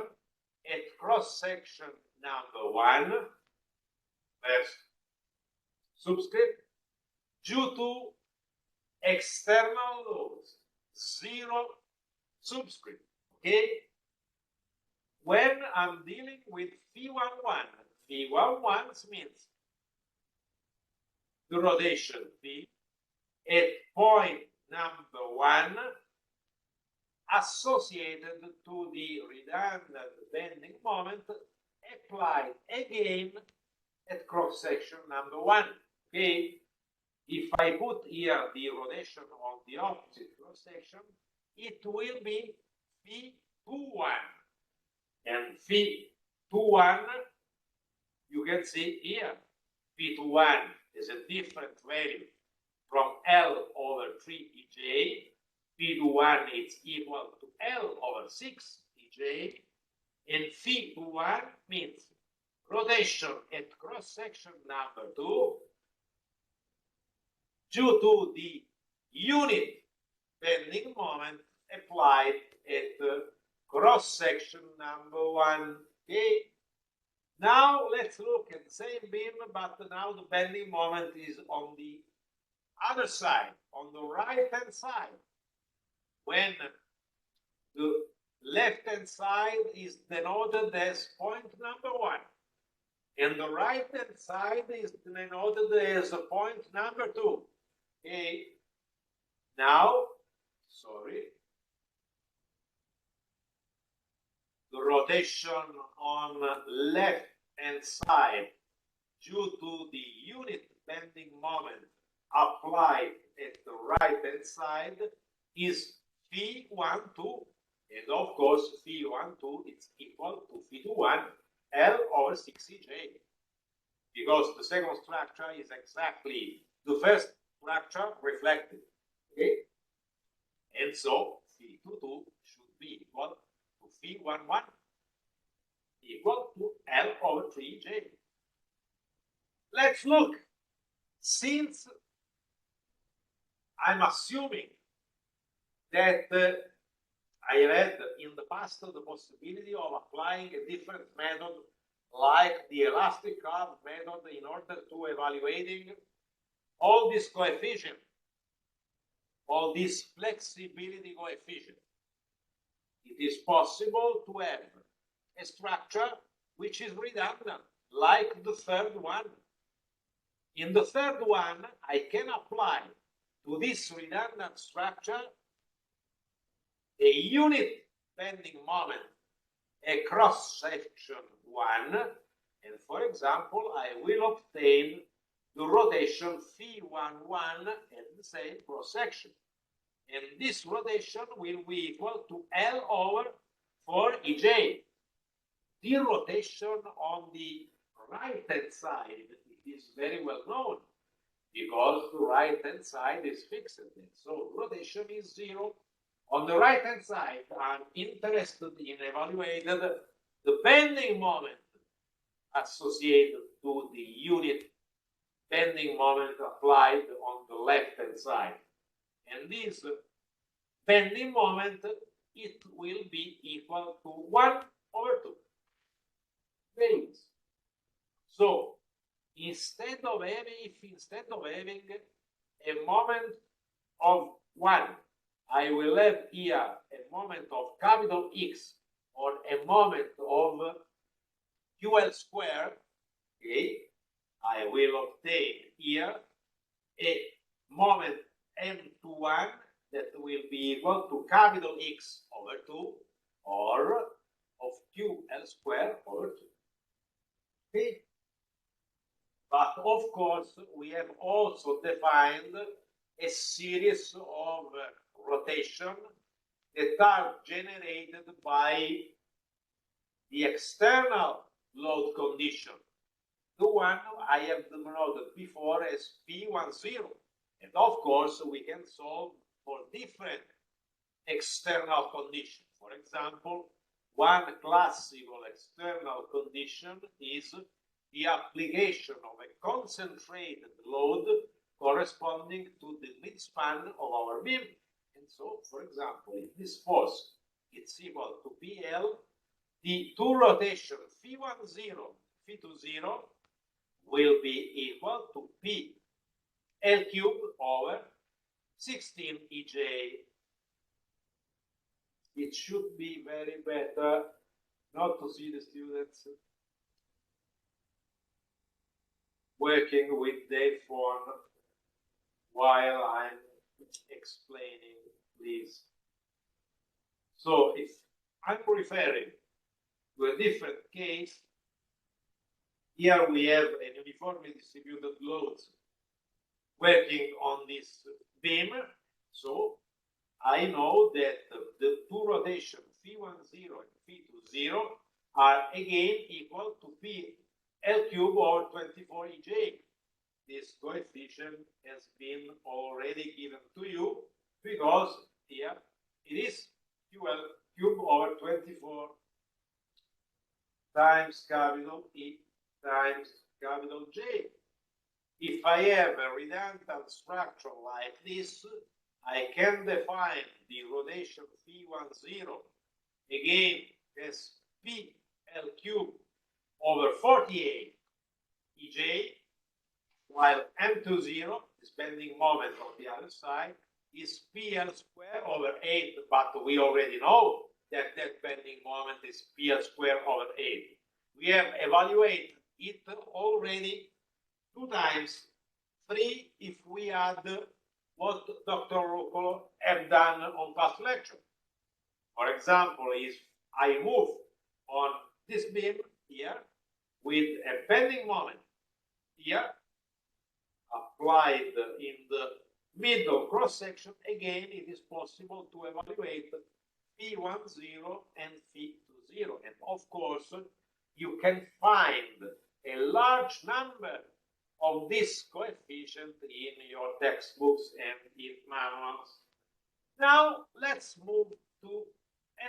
at cross-section number 1, first subscript, due to external loads, 0 subscript, okay? When I'm dealing with P11, P11 means the rotation P at point number 1 associated to the redundant bending moment applied again at cross-section number 1. Okay? If I put here the rotation on the opposite cross-section, it will be P21. And P21, you can see here, P21 is a different value from L over 3 EJ. P21 is equal to L over 6 EJ. And P21 means rotation at cross-section number 2 due to the unit bending moment applied at the cross-section number 1. Okay. Now let's look at the same beam, but now the bending moment is on the other side, on the right-hand side. When the left-hand side is denoted as point number 1, and the right-hand side is denoted as point number 2. Okay. Now, the rotation on left-hand side due to the unit bending moment applied at the right hand side is phi12, and of course phi12 is equal to phi21 L over 6EJ, because the second structure is exactly the first structure reflected. Okay? And so phi22 should be equal to phi11 equal to L over 3J. Let's look. Since I'm assuming that I read in the past the possibility of applying a different method like the elastic curve method in order to evaluating all these coefficients, all these flexibility coefficients. It is possible to have a structure which is redundant, like the third one. In the third one, I can apply to this redundant structure a unit bending moment, a cross section 1, and for example, I will obtain the rotation phi11 at the same cross section. And this rotation will be equal to L over 4EJ. The rotation on the right hand side is very well known because the right hand side is fixed. And so rotation is 0. On the right hand side, I'm interested in evaluating the bending moment associated to the unit bending moment applied on the left hand side. And this bending moment, it will be equal to 1 over 2. Very easy. So instead of having a moment of 1, I will have here a moment of capital X or a moment of QL square. Okay, I will obtain here a moment M21 that will be equal to capital X over 2 or of QL square over 2. Okay. But of course, we have also defined a series of rotation that are generated by the external load condition, the one I have denoted before as P10. And of course, we can solve for different external conditions. For example, one classical external condition is the application of a concentrated load corresponding to the midspan of our beam. And so, for example, if this force is equal to PL, the two rotations phi10, phi20 will be equal to P L cubed over 16 EJ. It should be very better not to see the students working with their phone while I'm explaining this. So if I'm referring to a different case, here we have an uniformly distributed loads working on this beam. So I know that the two rotations phi10 and phi20 are again equal to P L cubed over 24 EJ. This coefficient has been already given to you because here it is QL cubed over 24 times capital E times capital J. If I have a redundant structure like this, I can define the rotation phi10 again as PL cubed over 48 EJ, while M20, the bending moment on the other side, is PL square over 8, but we already know that that bending moment is PL square over 8. We have evaluated it already 2 times, 3 if we add what Dr. Ruccolo have done on past lecture. For example, if I move on this beam here with a bending moment here, applied in the middle cross section, again it is possible to evaluate phi10 and phi20. And of course, you can find a large number of this coefficient in your textbooks and in manuals. Now let's move to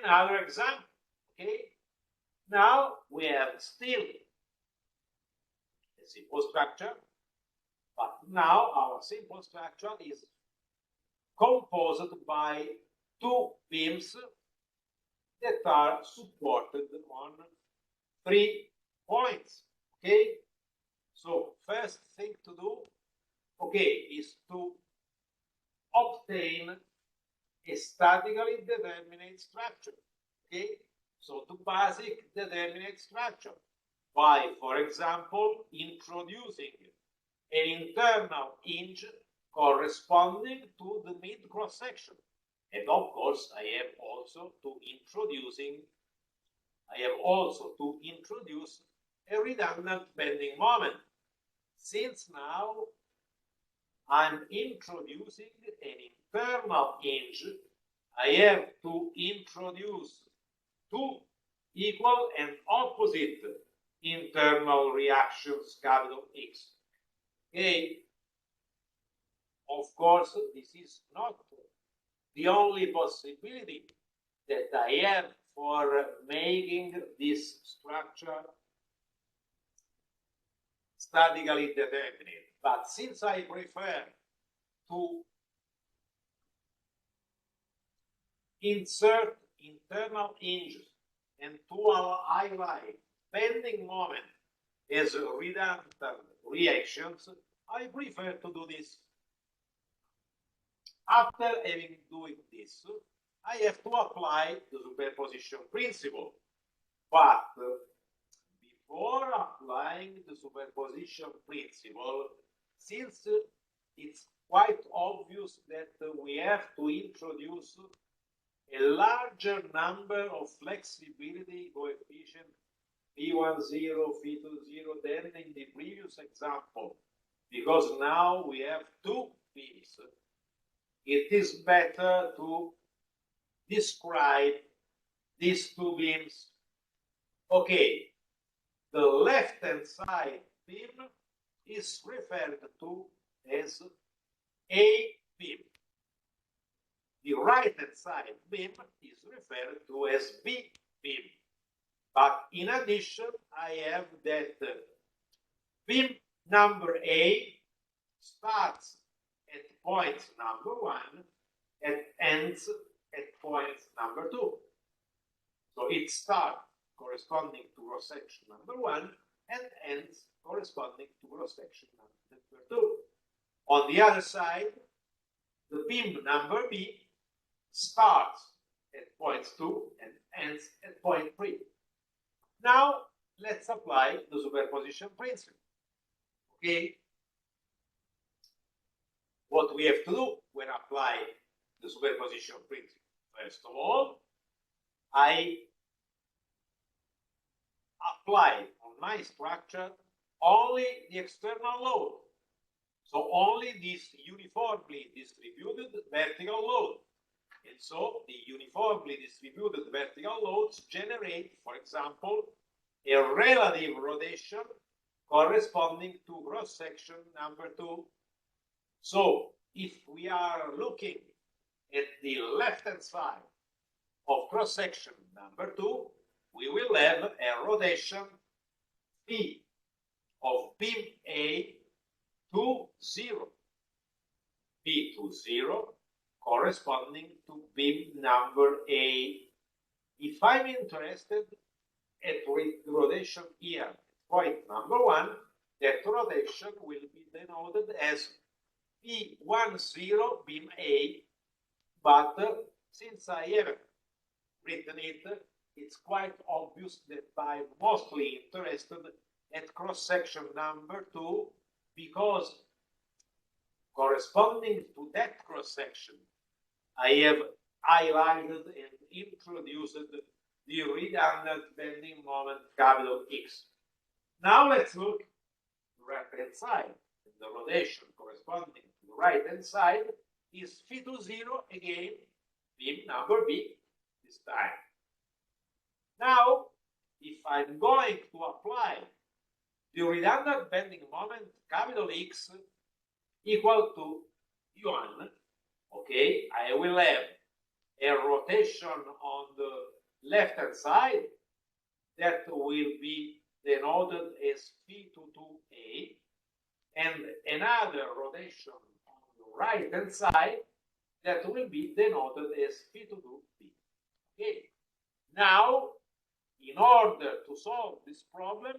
another example. Okay, now we have still a simple structure, but now our simple structure is composed by two beams that are supported on 3 points. Okay, so first thing to do, okay, is to obtain a statically determinate structure. Okay, so to basic determinate structure by, for example, introducing an internal hinge corresponding to the mid cross section. And of course, I have also to introduce a redundant bending moment. Since now I'm introducing an internal hinge, I have to introduce two equal and opposite internal reactions, capital X. Okay. Of course, this is not the only possibility that I have for making this structure statically determinate. But since I prefer to insert internal hinges and to highlight bending moment as redundant reactions, I prefer to do this. After having doing this, I have to apply the superposition principle. But before applying the superposition principle, since it's quite obvious that we have to introduce a larger number of flexibility coefficients phi10, phi20 than in the previous example, because now we have two beams, it is better to describe these two beams. Okay, the left-hand side beam is referred to as A beam. The right-hand side beam is referred to as B beam. But in addition, I have that beam number A starts at point number 1 and ends at point number 2. So it starts corresponding to cross section number 1 and ends corresponding to cross section number 2. On the other side, the beam number B starts at point 2 and ends at point 3. Now let's apply the superposition principle. Okay, what we have to do when applying the superposition principle? First of all, I apply on my structure only the external load, so only this uniformly distributed vertical load. And so the uniformly distributed vertical loads generate, for example, a relative rotation corresponding to cross section number 2. So if we are looking at the left-hand side of cross section number 2, we will have a rotation phi of beam A to 0, P to 0, corresponding to beam number A. If I'm interested at rotation here, point number 1, that rotation will be denoted as P10 beam A, but since I have written it, it's quite obvious that I'm mostly interested at cross-section number 2, because corresponding to that cross-section, I have highlighted and introduced the redundant bending moment X. Now let's look at the right-hand side, the rotation corresponding corresponding to the right hand side is phi to 0, again, beam number B this time. Now, if I'm going to apply the redundant bending moment capital X equal to U1, okay, I will have a rotation on the left hand side that will be denoted as phi to 2A, and another rotation on the right hand side that will be denoted as phi to 2B. Okay. Now, in order to solve this problem,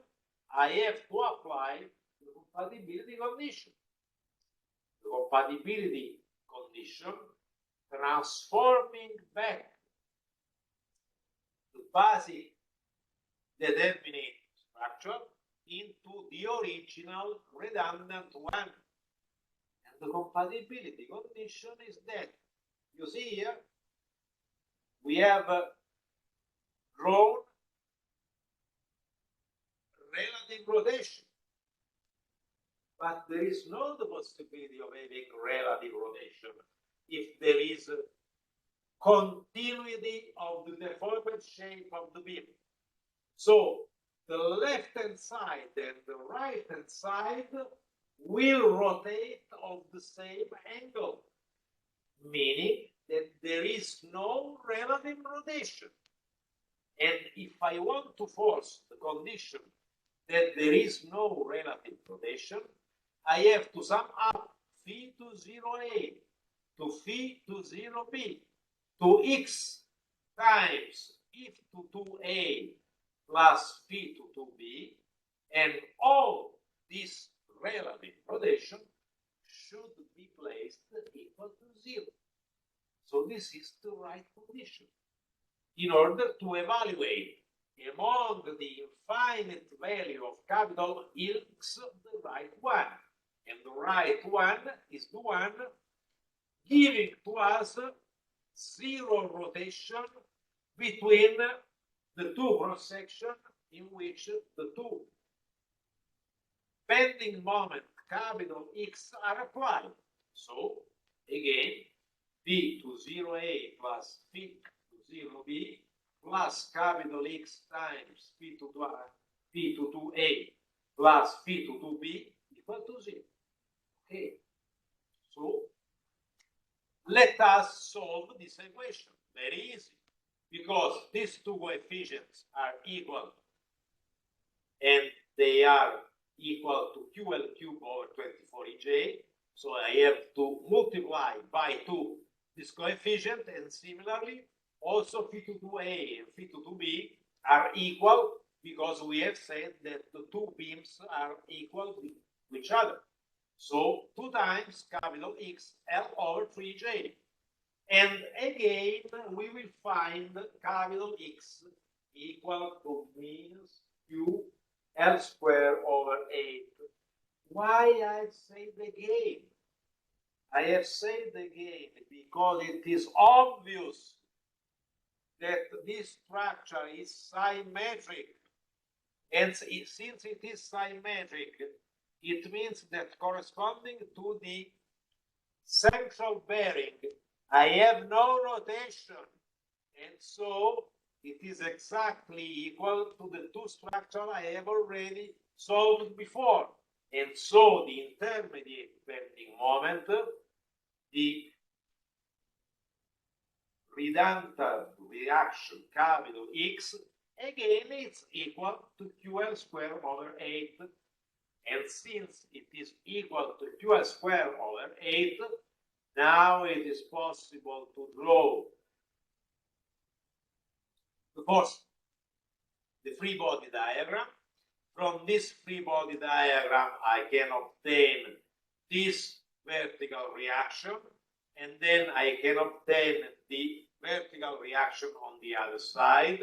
I have to apply the compatibility condition. The compatibility condition transforming back the basic determinate structure into the original redundant one. And the compatibility condition is that, you see here, we have drawn relative rotation, but there is no the possibility of having relative rotation if there is a continuity of the deformed shape of the beam. So the left hand side and the right hand side will rotate of the same angle, meaning that there is no relative rotation. And if I want to force the condition that there is no relative rotation, I have to sum up phi to 0A to phi to 0B to X times if to 2A plus phi to 2B, and all this relative rotation should be placed equal to 0. So this is the right condition in order to evaluate among the infinite value of capital X the right one. And the right one is the one giving to us 0 rotation between the two cross sections in which the two bending moment capital X are applied. So again, phi to 0A plus phi to 0B plus capital X times phi to 2A plus phi to 2B equal to 0. Okay, so let us solve this equation. Very easy, because these two coefficients are equal, and they are equal to QL cube over 24EJ. So I have to multiply by 2 this coefficient, and similarly, also phi to 2A and phi to 2B are equal, because we have said that the two beams are equal to each other. So 2 times capital X L over 3J. And again, we will find capital X equal to minus Q L square over 8. Why I say again? I have said again because it is obvious that this structure is symmetric. And since it is symmetric, it means that corresponding to the central bearing, I have no rotation. And so it is exactly equal to the two structures I have already solved before. And so the intermediate bending moment, the redundant reaction capital X, again it's equal to QL square over 8. And since it is equal to QL square over 8, now it is possible to draw the free body diagram. From this free body diagram, I can obtain this vertical reaction, and then I can obtain the vertical reaction on the other side.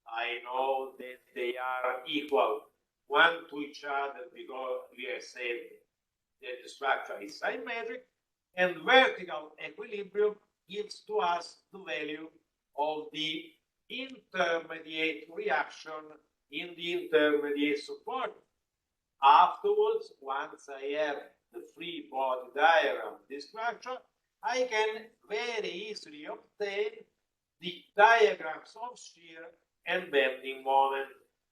I know that they are equal one to each other because we have said that the structure is symmetric, and vertical equilibrium gives to us the value of the intermediate reaction in the intermediate support. Afterwards, once I have the free body diagram of this structure, I can very easily obtain the diagrams of shear and bending moment.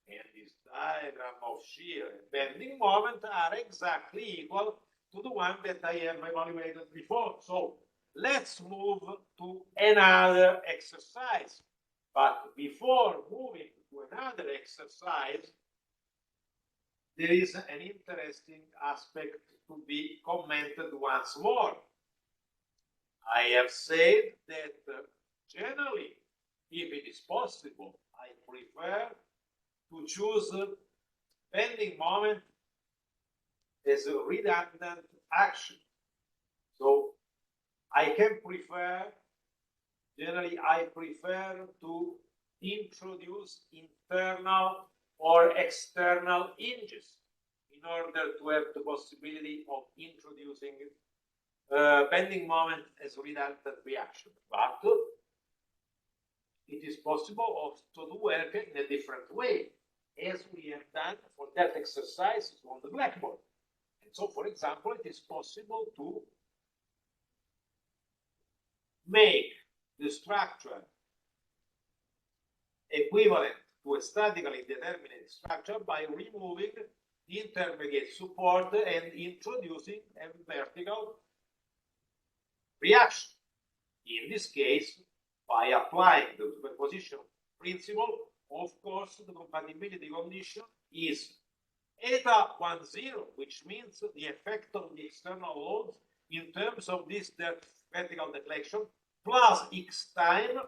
And this diagram of shear and bending moment are exactly equal to the one that I have evaluated before. So let's move to another exercise. But before moving to another exercise, there is an interesting aspect to be commented once more. I have said that generally, if it is possible, I prefer to choose bending moment as a redundant action. So I can prefer, generally I prefer to introduce internal or external hinges in order to have the possibility of introducing bending moment as redundant reaction. But it is possible also to work in a different way, as we have done for that exercise on the blackboard. And so, for example, it is possible to make the structure equivalent to a statically determinate structure by removing the intermediate support and introducing a vertical reaction. In this case, by applying the superposition principle, of course, the compatibility condition is eta 10, which means the effect of the external loads in terms of this vertical deflection, plus x time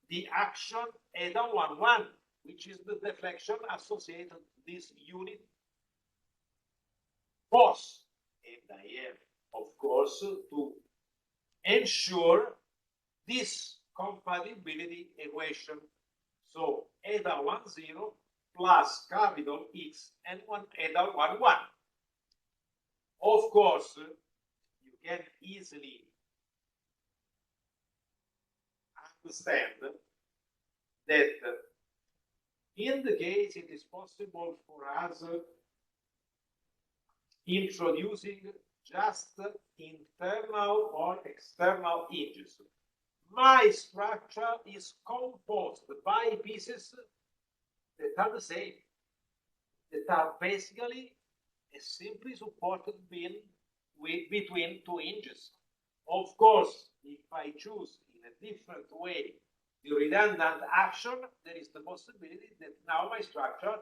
the action eta 11, which is the deflection associated to this unit force. And I have, of course, to ensure this compatibility equation. So eta 10 plus capital X and eta 11. Of course, you can easily understand that in the case it is possible for us introducing just internal or external hinges. My structure is composed by pieces that are the same, that are basically a simply supported beam between two hinges. Of course, if I choose in a different way the redundant action, there is the possibility that now my structure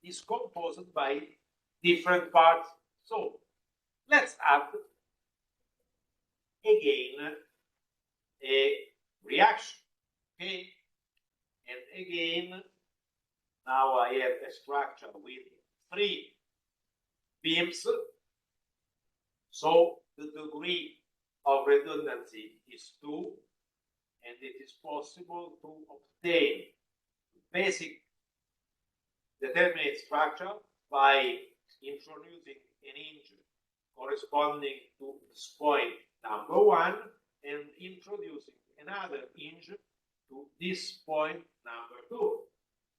is composed by different parts. So let's add again a reaction, okay? And again, now I have a structure with 3 beams, so the degree of redundancy is 2, and it is possible to obtain basic determinate structure by introducing an hinge corresponding to this point number 1 and introducing another hinge to this point number 2.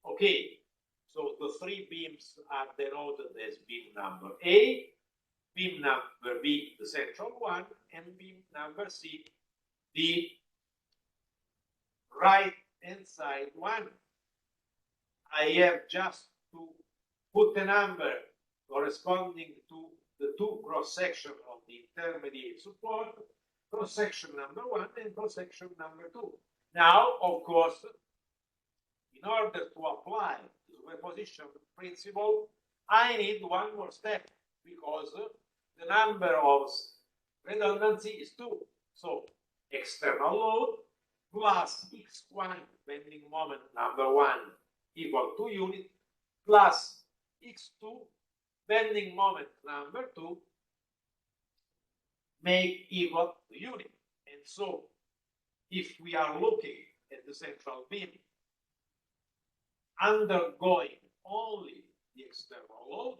Okay, so the 3 beams are denoted as beam number A, beam number B, the central one, and beam number C, the right hand side one. I have just to put a number corresponding to the 2 cross sections of the intermediate support, cross section number 1 and cross section number 2. Now, of course, in order to apply the superposition principle, I need one more step because the number of redundancy is 2. So external load plus x1 bending moment number 1 equal to unit plus x2 bending moment number 2 make equal to unit. And so if we are looking at the central beam undergoing only the external load,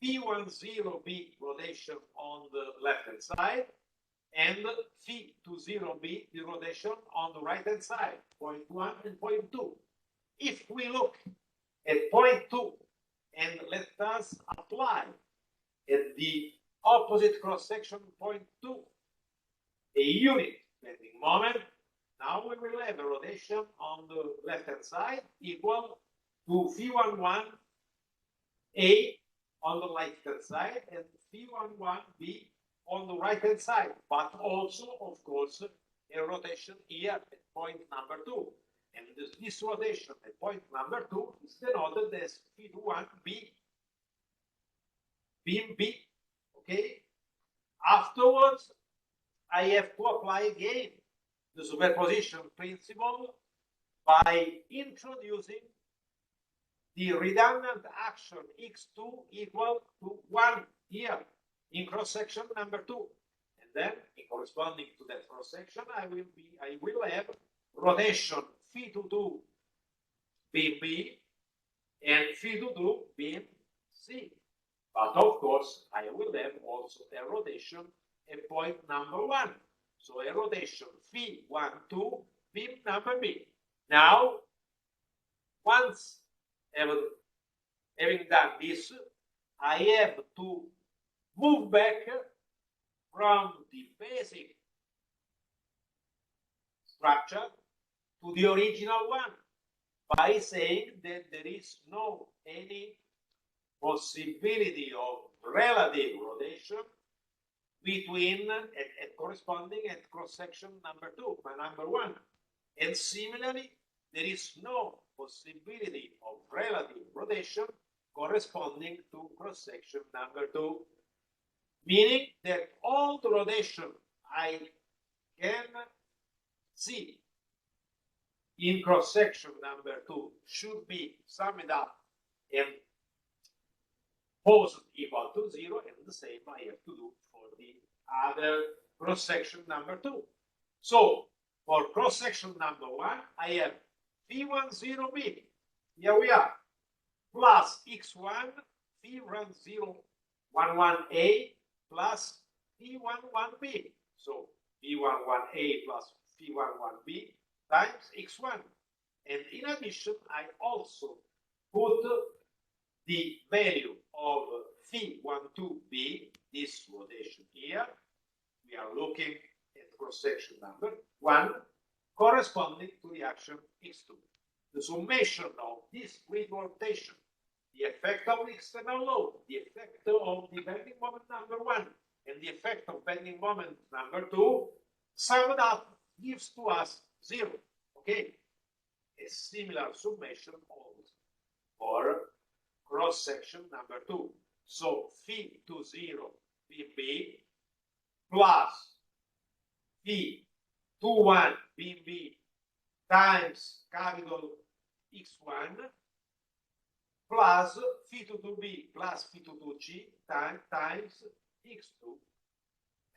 P10B rotation on the left hand side and P20B the rotation on the right hand side, point 1 and point 2. If we look at point 2 and let us apply at the opposite cross-section point 2 a unit bending moment. Now we will have a rotation on the left-hand side equal to phi11 A on the left-hand side and phi11 B on the right-hand side, but also, of course, a rotation here at point number 2. And this rotation at point number 2 is denoted as phi21 B, beam B, okay? Afterwards, I have to apply again the superposition principle by introducing the redundant action x2 equal to 1 here in cross-section number 2. And then, in corresponding to that cross-section, I will have rotation phi22 beam B and phi22 beam C. But of course, I will have also a rotation at point number 1. So a rotation phi12 beam number B. Now, once having done this, I have to move back from the basic structure to the original one by saying that there is no any possibility of relative rotation between at corresponding at cross-section number 2, number 1. And similarly, there is no possibility of relative rotation corresponding to cross-section number 2. Meaning that all the rotation I can see in cross-section number 2 should be summed up and posed equal to 0, and the same I have to do for the other cross-section number 2. So, for cross-section number 1, I have phi10b, here we are, plus x1, phi1011a plus phi11b. So, phi11a plus phi11b times x1. And in addition, I also put the value of phi12b, this rotation here. We are looking at cross-section number 1, corresponding to the action x2. The summation of this grid rotation, the effect of the external load, the effect of the bending moment number 1, and the effect of bending moment number 2, summed up gives to us 0. Okay? A similar summation also for cross-section number 2. So phi20 BB plus phi21 BB times capital X1 plus phi22B plus phi22G times X2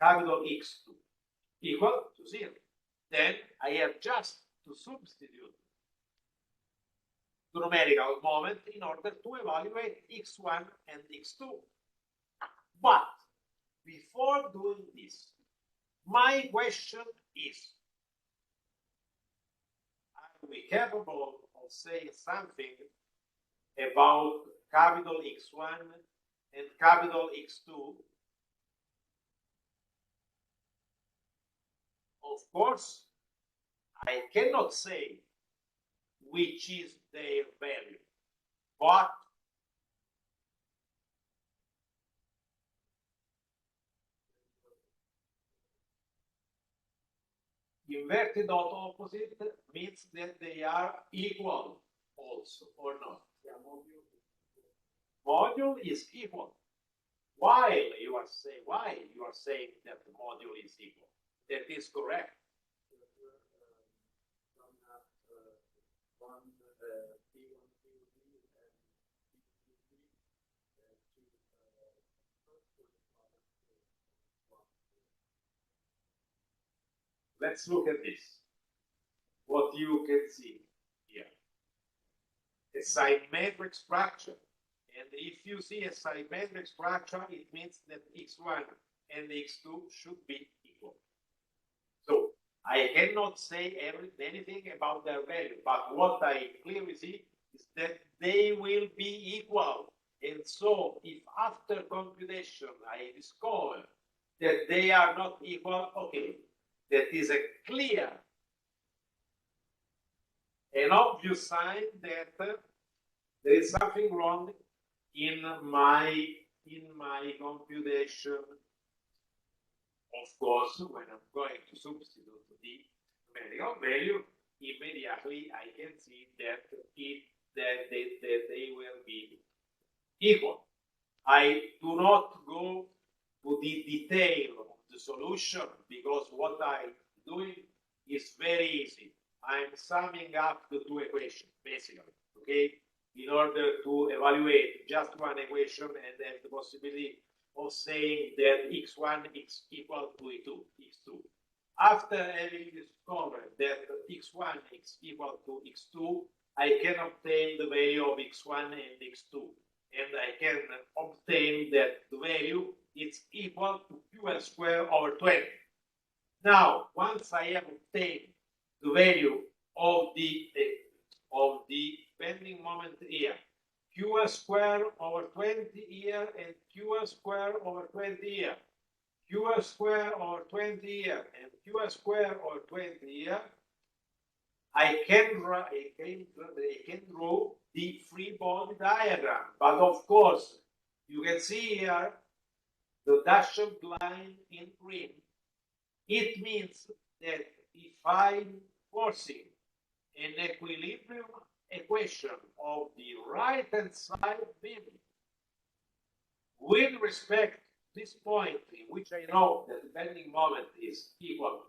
capital X2 equal to 0. Then I have just to substitute the numerical moment in order to evaluate x1 and x2. But before doing this, my question is, are we capable of saying something about capital X1 and capital X2? Of course, I cannot say which is their value, but inverted dot opposite means that they are equal also, or not? Module is equal. Why you are saying that the module is equal? That is correct. Let's look at this. What you can see here. A symmetric structure. And if you see a symmetric structure, it means that x1 and x2 should be equal. So I cannot say anything about their value, but what I clearly see is that they will be equal And so if after computation I discover that they are not equal, okay, that is a clear, an obvious sign that there is something wrong in my computation. Of course, when I'm going to substitute the numerical value, immediately I can see that they will be equal. I do not go to the detail of the solution because what I'm doing is very easy. I'm summing up the two equations, basically, okay, in order to evaluate just one equation and have the possibility of saying that x1 is equal to x2. After having discovered that x1 is equal to x2, I can obtain the value of x1 and x2. And I can obtain that the value is equal to QL squared over 20. Now, once I have obtained the value of the bending moment here, QL squared over 20 here and QL squared over 20 here, QL squared over 20 here and QL squared over 20 here, I can draw the free body diagram. But of course, you can see here the dashed line in green. It means that if I'm forcing an equilibrium equation of the right-hand side beam with respect to this point in which I know that the bending moment is equal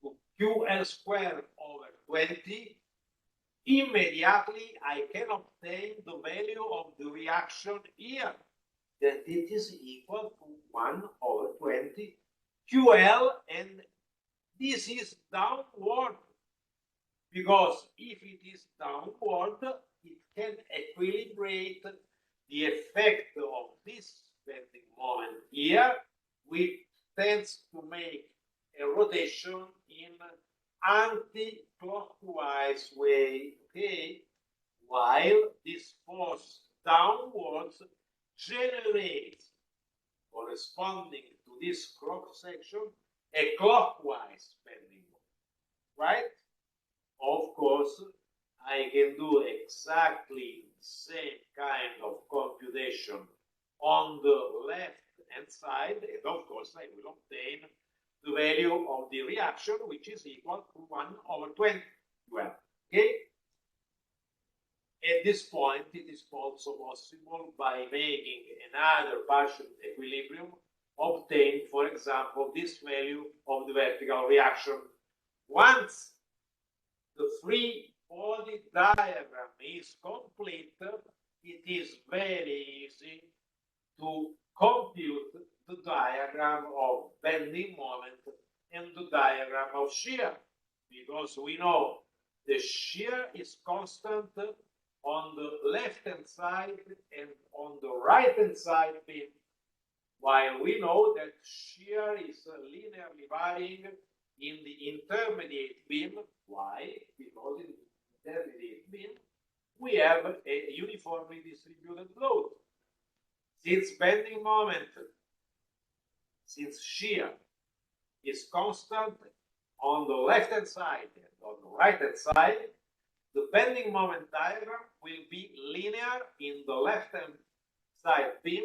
to QL squared over 20, immediately I can obtain the value of the reaction here, that it is equal to 1 over 20 QL, and this is downward, because if it is downward, it can equilibrate the effect of this bending moment here, which tends to make a rotation in anti-clockwise way, okay, while this force downwards generates, corresponding to this cross section, a clockwise bending moment, right? Of course, I can do exactly the same kind of computation on the left-hand side, and of course I will obtain the value of the reaction, which is equal to 1 over 20. Well, okay? At this point, it is also possible by making another partial equilibrium, obtain, for example, this value of the vertical reaction. Once the free body diagram is complete, it is very easy to compute the diagram of bending moment and the diagram of shear, because we know the shear is constant on the left-hand side and on the right-hand side beam, while we know that shear is linearly varying in the intermediate beam. Why? Because in the intermediate beam we have a uniformly distributed load. Since bending moment, since shear is constant on the left-hand side and on the right-hand side, the bending moment diagram will be linear in the left-hand side beam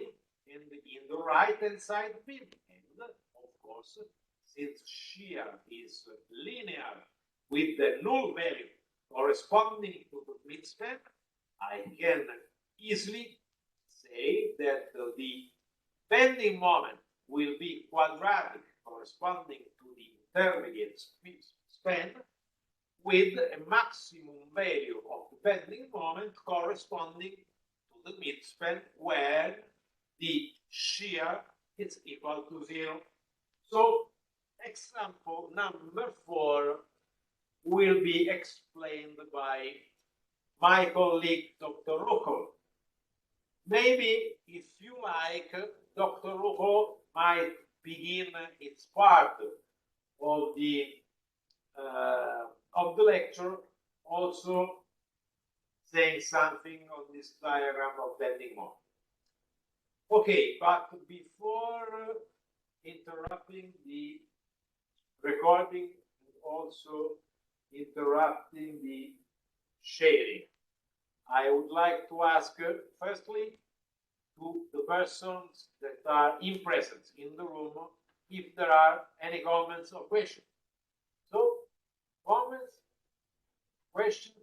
and in the right-hand side beam. And of course, since shear is linear with the null value corresponding to the midspan, I can easily say that the bending moment will be quadratic corresponding to the intermediate span, with a maximum value of the bending moment corresponding to the midspan where the shear is equal to 0. So example number 4 will be explained by my colleague Dr. Ruckel. Maybe, if you like, Dr. Ruckel might begin its part of the lecture also saying something on this diagram of bending moment. Okay, but before interrupting the recording and also interrupting the sharing, I would like to ask firstly to the persons that are in presence in the room if there are any comments or questions. So, comments, questions?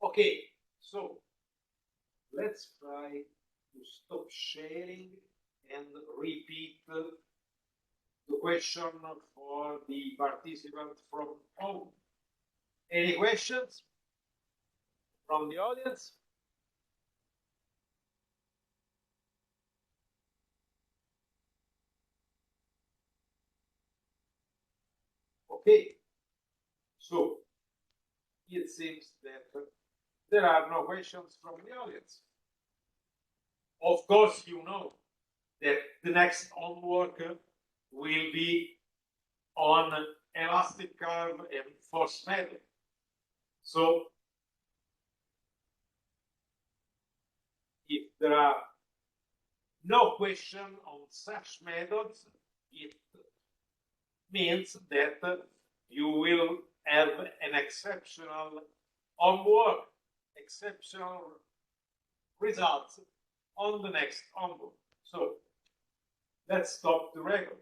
Okay, so let's try to stop sharing and repeat the question for the participant from home. Any questions from the audience? Okay, so it seems that there are no questions from the audience. Of course, you know that the next homework will be on elastic curve and force method. So if there are no question on such methods, it means that you will have an exceptional homework, exceptional results on the next homework. So let's stop the record.